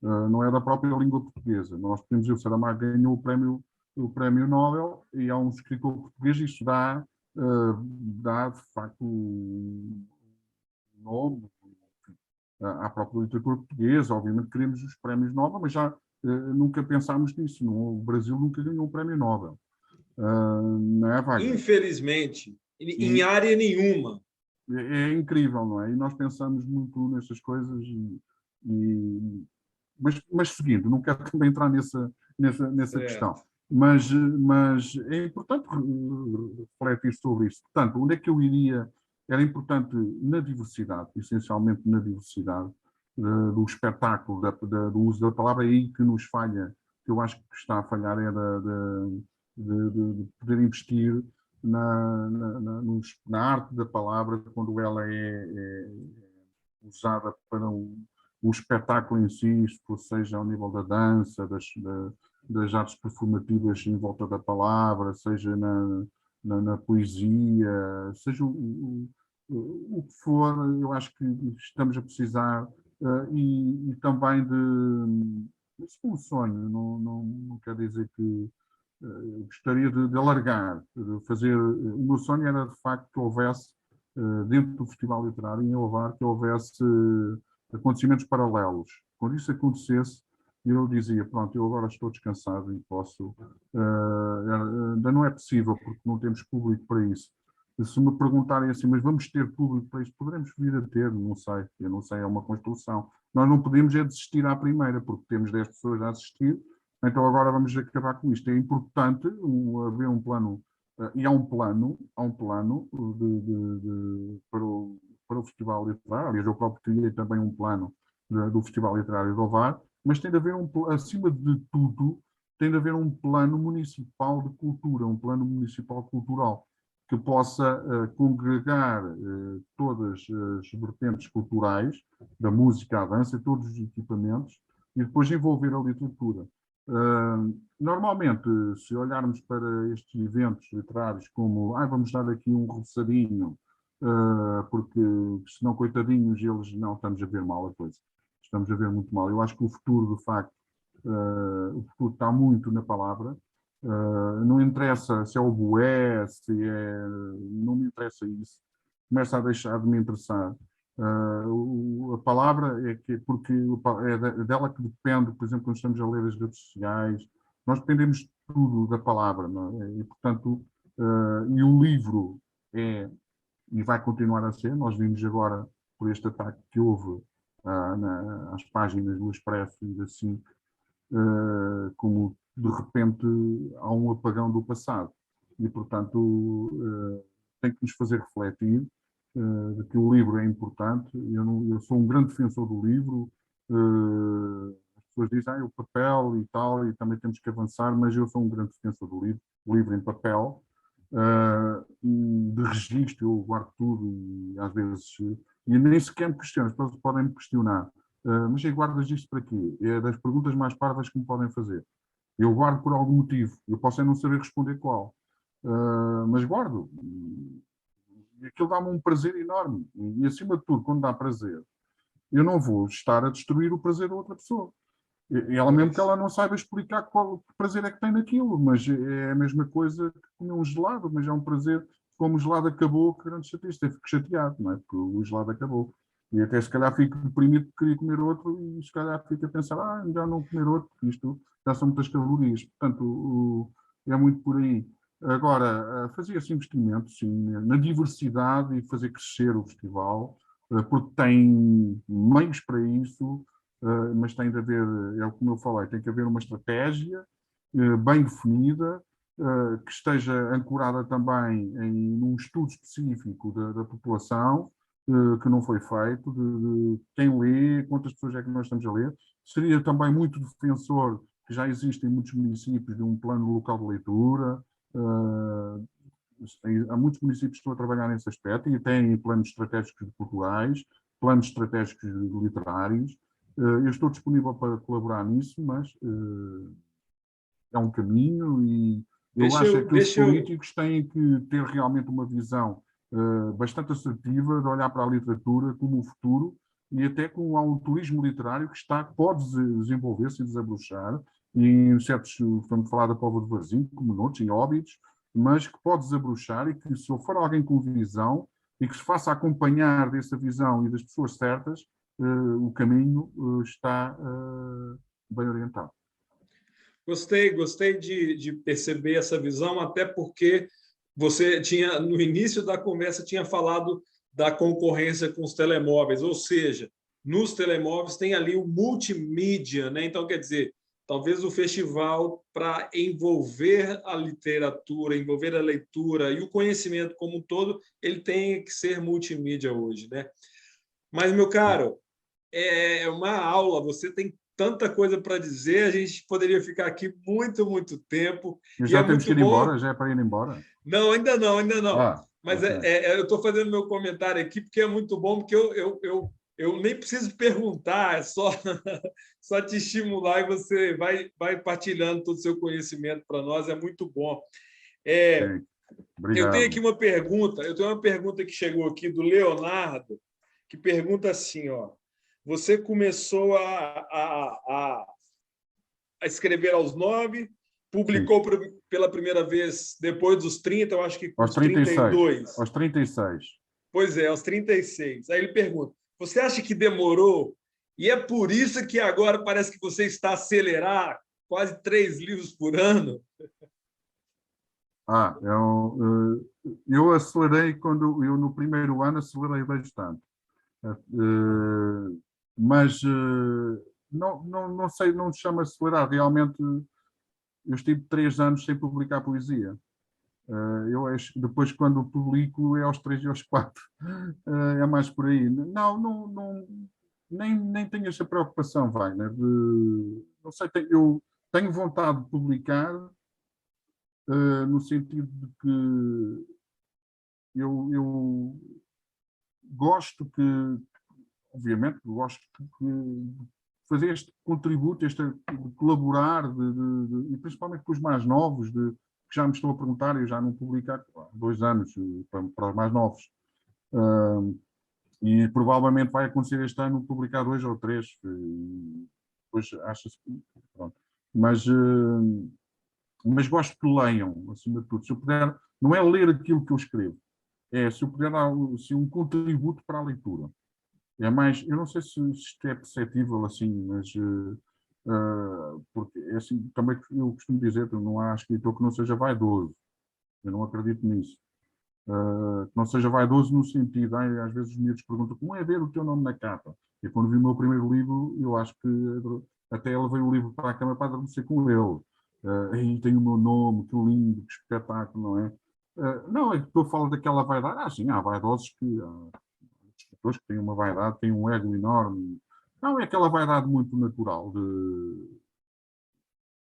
Não é da própria língua portuguesa. Nós podemos dizer que o Saramago ganhou o prémio Nobel e há um escritor português e isso dá de facto um nome à própria literatura portuguesa. Obviamente queremos os prémios Nobel, mas já nunca pensámos nisso. Não, o Brasil nunca ganhou um prémio Nobel. Não é, Wagner? Infelizmente, em área nenhuma. É incrível, não é? E nós pensamos muito nessas coisas mas seguindo, não quero também entrar nessa questão. Mas é importante refletir sobre isso. Portanto, onde é que eu iria? Era importante na diversidade, essencialmente na diversidade do espetáculo, do uso da palavra, é aí que nos falha, que eu acho que está a falhar, é de poder investir na arte da palavra, quando ela é usada para o espetáculo em si, seja ao nível da dança, das artes performativas em volta da palavra, seja na poesia, seja o que for, eu acho que estamos a precisar e também isso é um sonho, não quer dizer que gostaria de alargar, de fazer. O meu sonho era de facto que houvesse dentro do Festival Literário em Ovar, que houvesse acontecimentos paralelos. Quando isso acontecesse, eu dizia, pronto, eu agora estou descansado e posso... ainda não é possível, porque não temos público para isso. Se me perguntarem assim, mas vamos ter público para isso, poderemos vir a ter, não sei, eu não sei, é uma construção. Nós não podemos é desistir à primeira, porque temos 10 pessoas a assistir, então agora vamos acabar com isto. É importante haver um plano, e há um plano para o Festival Literário. Aliás, eu próprio criei também um plano do Festival Literário de Ovar, mas tem de haver, acima de tudo, tem de haver um plano municipal de cultura, um plano municipal cultural, que possa congregar todas as vertentes culturais, da música à dança, todos os equipamentos, e depois envolver a literatura. Normalmente, se olharmos para estes eventos literários como vamos dar aqui um roçadinho, porque senão, coitadinhos, eles não, estamos a ver mal a coisa. Estamos a ver muito mal. Eu acho que o futuro, de facto, o futuro está muito na palavra. Não interessa se é o bué, não me interessa isso. Começa a deixar de me interessar. A palavra porque é dela que depende, por exemplo, quando estamos a ler as redes sociais, nós dependemos tudo da palavra, não é? E, portanto, e o livro e vai continuar a ser. Nós vimos agora, por este ataque que houve às páginas do Expresso e assim, como de repente há um apagão do passado. E, portanto, tem que nos fazer refletir de que o livro é importante. Eu sou um grande defensor do livro. As pessoas dizem o papel e tal, e também temos que avançar, mas eu sou um grande defensor do livro. O livro em papel, de registro, eu guardo tudo e às vezes... E nem sequer me questiono, as pessoas podem me questionar. Mas guardas isto para quê? É das perguntas mais parvas que me podem fazer. Eu guardo por algum motivo. Eu posso não saber responder qual. Mas guardo. E aquilo dá-me um prazer enorme. E, acima de tudo, quando dá prazer, eu não vou estar a destruir o prazer da outra pessoa. E ela, mesmo que ela não saiba explicar qual prazer é que tem naquilo, mas é a mesma coisa que comer um gelado, mas é um prazer. Como o gelado acabou, que grande chatice, eu fico chateado, não é? Porque o gelado acabou. E até se calhar fico deprimido porque queria comer outro e se calhar fico a pensar, melhor não comer outro, porque isto já são muitas calorias. Portanto, é muito por aí. Agora, fazia-se investimentos sim, na diversidade e fazer crescer o festival, porque tem meios para isso, mas tem de haver, é como eu falei, tem que haver uma estratégia bem definida, que esteja ancorada também num estudo específico da população, que não foi feito, de quem lê, quantas pessoas é que nós estamos a ler. Seria também muito defensor, que já existe em muitos municípios, de um plano local de leitura. Há muitos municípios que estão a trabalhar nesse aspecto e têm planos estratégicos culturais, planos estratégicos literários. Eu estou disponível para colaborar nisso, mas é um caminho e eu acho que os políticos têm que ter realmente uma visão bastante assertiva de olhar para a literatura como o futuro e até com há um turismo literário que pode desenvolver-se e desabrochar e em certos, estamos a falar da Póvoa de Varzim, como noutros, em Óbidos, mas que pode desabrochar e que se for alguém com visão e que se faça acompanhar dessa visão e das pessoas certas, o caminho está bem orientado. Gostei de perceber essa visão, até porque você tinha, no início da conversa, tinha falado da concorrência com os telemóveis, ou seja, nos telemóveis tem ali o multimídia, né? Então, quer dizer, talvez o festival, para envolver a literatura, envolver a leitura e o conhecimento como um todo, ele tem que ser multimídia hoje, né? Mas, meu caro, é uma aula, você tem tanta coisa para dizer, a gente poderia ficar aqui muito, muito tempo. E já temos que ir embora? Já é para ir embora? Não, ainda não, ainda não. Mas okay. Eu estou fazendo meu comentário aqui porque é muito bom, porque eu nem preciso perguntar, é só, só te estimular e você vai partilhando todo o seu conhecimento para nós, é muito bom. Eu tenho aqui uma pergunta, que chegou aqui do Leonardo, que pergunta assim, ó, você começou a escrever aos 9, publicou pela primeira vez depois dos 30, eu acho que aos 32. Aos 36. Pois é, aos 36. Aí ele pergunta, você acha que demorou? E é por isso que agora parece que você está a acelerar quase 3 livros por ano? Eu acelerei eu no primeiro ano acelerei bastante. Mas não sei, não se chama acelerar. Realmente, eu estive 3 anos sem publicar poesia. Depois, quando publico, é aos 3 e aos 4. É mais por aí. Nem tenho essa preocupação, Wagner. Não sei, eu tenho vontade de publicar, no sentido de que eu gosto obviamente, gosto de fazer este contributo, de colaborar, e principalmente com os mais novos, que já me estão a perguntar, eu já não publico há 2 anos, para os mais novos. E provavelmente vai acontecer este ano publicar 2 ou 3. Depois acha-se. Mas gosto que leiam, acima de tudo. Se eu puder, não é ler aquilo que eu escrevo, se eu puder dar um contributo para a leitura. É mais, eu não sei se isto é perceptível assim, mas porque é assim, também eu costumo dizer que não há escritor que não seja vaidoso. Eu não acredito nisso. Que não seja vaidoso no sentido, às vezes os miúdos perguntam como é ver o teu nome na capa. E quando vi o meu primeiro livro, eu acho que até levei o livro para a cama para adormecer com ele. Aí tem o meu nome, que lindo, que espetáculo, não é? Não, é que eu falo daquela vaidade. Sim, há vaidosos escritores que têm uma vaidade, têm um ego enorme. Não, é aquela vaidade muito natural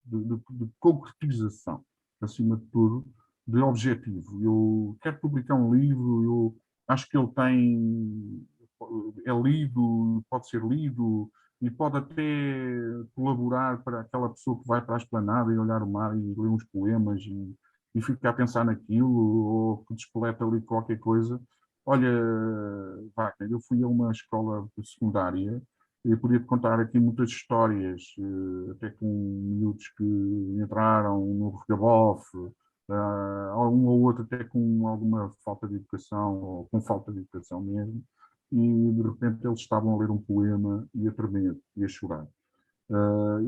de concretização, acima de tudo, de objetivo. Eu quero publicar um livro, eu acho que ele é lido, pode ser lido e pode até colaborar para aquela pessoa que vai para a esplanada e olhar o mar e ler uns poemas e ficar a pensar naquilo, ou que despoleta ali qualquer coisa. Olha, Wagner, eu fui a uma escola secundária e podia-te contar aqui muitas histórias, até com miúdos que entraram no regabofe, um ou outro até com alguma falta de educação, ou com falta de educação mesmo, e de repente eles estavam a ler um poema e a tremer, e a chorar.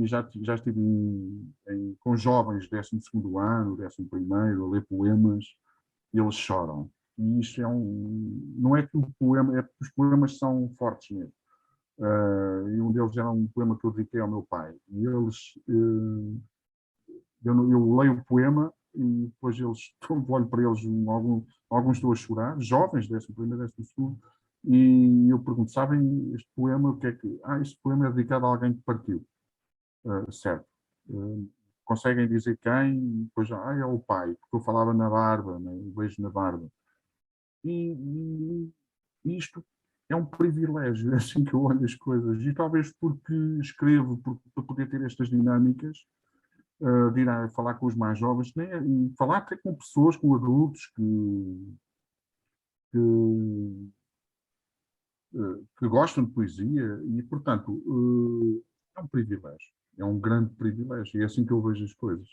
E já estive com jovens 12º ano, 11º, a ler poemas, e eles choram. E isto não é que o poema, é porque os poemas são fortes mesmo. E um deles era um poema que eu dediquei ao meu pai. E eu leio o poema e depois olho para eles, alguns estou a chorar, jovens, 11º, 12º, e eu pergunto, sabem este poema, o que é que... este poema é dedicado a alguém que partiu. Certo. Conseguem dizer quem? Depois, é o pai, porque eu falava na barba, né? O beijo na barba. E isto é um privilégio, é assim que eu olho as coisas. E talvez porque escrevo, para poder ter estas dinâmicas, de ir a falar com os mais jovens, né? E falar até com pessoas, com adultos que gostam de poesia e, portanto, é um privilégio. É um grande privilégio. E é assim que eu vejo as coisas.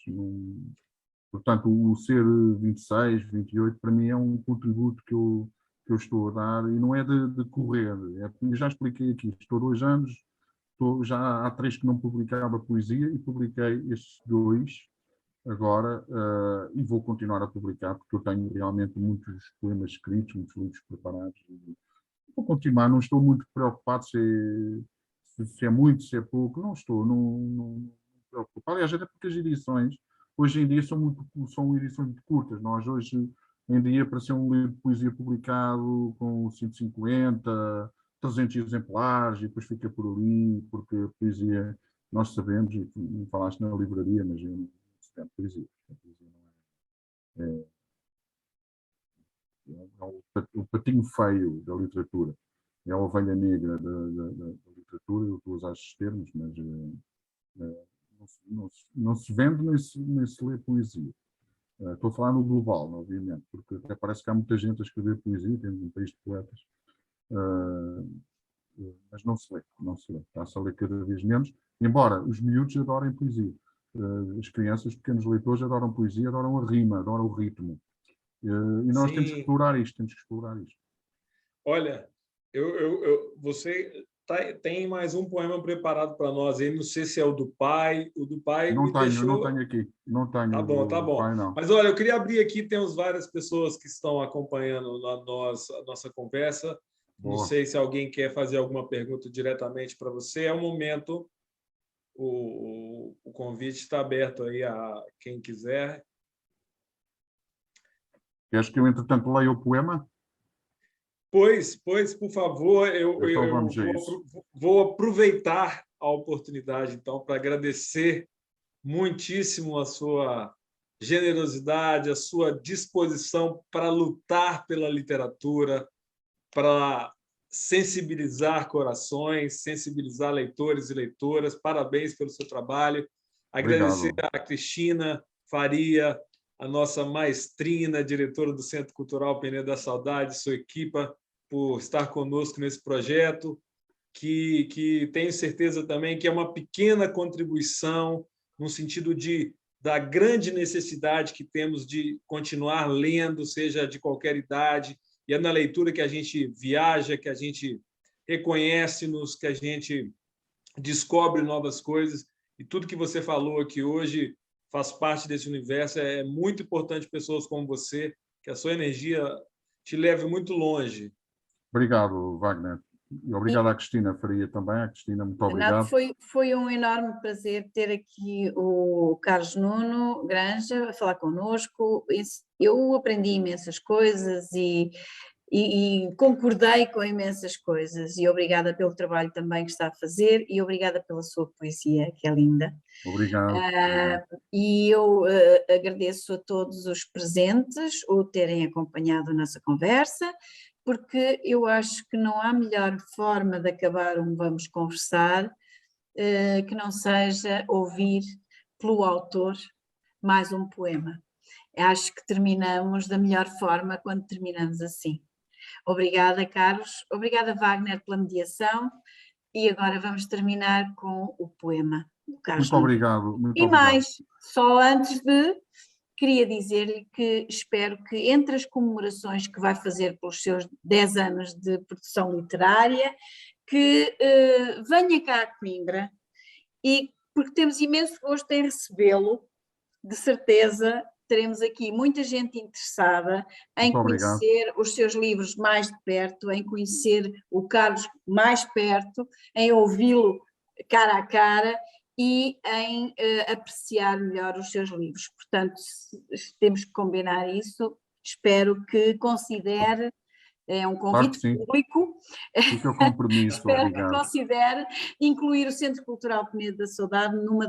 Portanto, o ser 26, 28, para mim é um contributo que eu estou a dar e não é de correr. Eu já expliquei aqui, estou 2 anos, já há 3 que não publicava poesia e publiquei estes 2 agora e vou continuar a publicar porque eu tenho realmente muitos poemas escritos, muitos livros preparados. Vou continuar, não estou muito preocupado se é muito, se é pouco, não estou, não me preocupo. Aliás, até porque as edições, hoje em dia, são edições muito curtas. Nós hoje em dia, para ser um livro de poesia publicado com 150, 300 exemplares, e depois fica por ali, porque a poesia, nós sabemos, e tu falaste na livraria, mas eu não sei a poesia. A poesia não é o patinho feio da literatura, é a ovelha negra da literatura. Eu estou a usar estes termos, mas não se vende nem se lê poesia. Estou a falar no global, obviamente, porque até parece que há muita gente a escrever poesia, temos um país de poetas, mas não se lê, está-se a ler cada vez menos, embora os miúdos adorem poesia. As crianças, os pequenos leitores adoram poesia, adoram a rima, adoram o ritmo. E nós temos que explorar isto, Olha, você tem mais um poema preparado para nós aí, não sei se é o do pai. O do pai não me tenho, deixou... não tenho aqui. Não tenho. Tá bom. Pai, não. Mas olha, eu queria abrir aqui, temos várias pessoas que estão acompanhando a nossa conversa. Boa. Não sei se alguém quer fazer alguma pergunta diretamente para você. É o momento, o convite está aberto aí a quem quiser. Queres que eu, entretanto, leia o poema? Pois, por favor, eu vou aproveitar a oportunidade, então, para agradecer muitíssimo a sua generosidade, a sua disposição para lutar pela literatura, para sensibilizar corações, sensibilizar leitores e leitoras. Parabéns pelo seu trabalho. Agradecer a Cristina Faria, a nossa maestrina, diretora do Centro Cultural Penedo da Saudade, sua equipa, por estar conosco nesse projeto, que tenho certeza também que é uma pequena contribuição no sentido da grande necessidade que temos de continuar lendo, seja de qualquer idade, e é na leitura que a gente viaja, que a gente reconhece-nos, que a gente descobre novas coisas, e tudo que você falou aqui hoje faz parte desse universo. É muito importante pessoas como você, que a sua energia te leve muito longe. Obrigado, Wagner. E obrigado à Cristina Faria também. A Cristina, muito obrigado. Foi um enorme prazer ter aqui o Carlos Nuno Granja a falar connosco. Eu aprendi imensas coisas e concordei com imensas coisas, e obrigada pelo trabalho também que está a fazer, e obrigada pela sua poesia, que é linda. Obrigado. E eu agradeço a todos os presentes o terem acompanhado a nossa conversa, porque eu acho que não há melhor forma de acabar um Vamos Conversar que não seja ouvir pelo autor mais um poema. Acho que terminamos da melhor forma quando terminamos assim. Obrigada, Carlos. Obrigada, Wagner, pela mediação. E agora vamos terminar com o poema do Carlos. Muito obrigado. E mais, só antes queria dizer-lhe que espero que entre as comemorações que vai fazer pelos seus 10 anos de produção literária, que venha cá a Coimbra, e porque temos imenso gosto em recebê-lo, de certeza. Teremos aqui muita gente interessada em conhecer os seus livros mais de perto, em conhecer o Carlos mais perto, em ouvi-lo cara a cara, e em apreciar melhor os seus livros. Portanto, temos que combinar isso. Espero que considere, é um convite público, fica o compromisso, espero obrigado. que considere incluir o Centro Cultural Penedo da Saudade num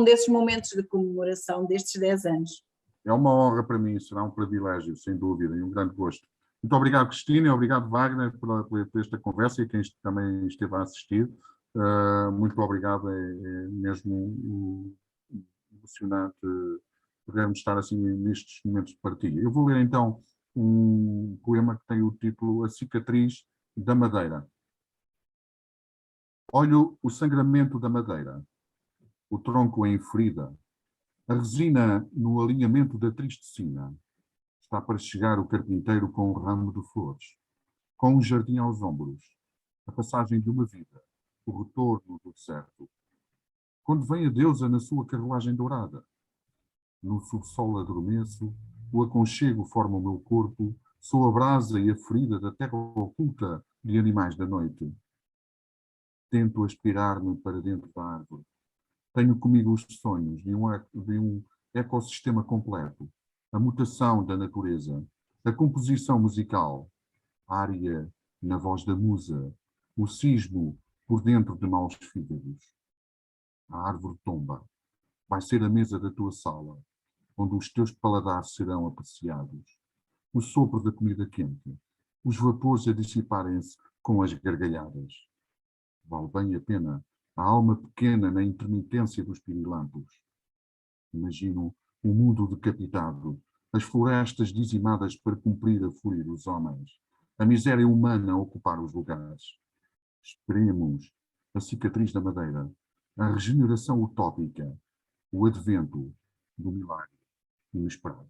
desses momentos de comemoração destes 10 anos. É uma honra para mim, será um privilégio, sem dúvida, e um grande gosto. Muito obrigado, Cristina, e obrigado, Wagner, por esta conversa e a quem também esteve a assistir. Muito obrigado, é mesmo emocionante podermos estar assim nestes momentos de partilha. Eu vou ler então um poema que tem o título A Cicatriz da Madeira. Olho o sangramento da madeira, o tronco em ferida, a resina no alinhamento da triste sina. Está para chegar o carpinteiro com um ramo de flores, com um jardim aos ombros, a passagem de uma vida, o retorno do deserto. Quando vem a deusa na sua carruagem dourada, no subsolo adormeço, o aconchego forma o meu corpo, sou a brasa e a ferida da terra oculta de animais da noite. Tento aspirar-me para dentro da árvore. Tenho comigo os sonhos de um ecossistema completo, a mutação da natureza, a composição musical, a área na voz da musa, o sismo por dentro de maus fígados. A árvore tomba. Vai ser a mesa da tua sala, onde os teus paladares serão apreciados. O sopro da comida quente, os vapores a dissiparem-se com as gargalhadas. Vale bem a pena a alma pequena na intermitência dos pirilampos. Imagino um mundo decapitado, as florestas dizimadas para cumprir a fúria dos homens, a miséria humana a ocupar os lugares. Esperemos a cicatriz da madeira, a regeneração utópica, o advento do milagre inesperado.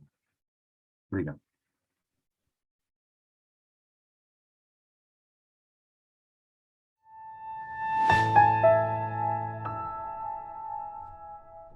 Obrigado.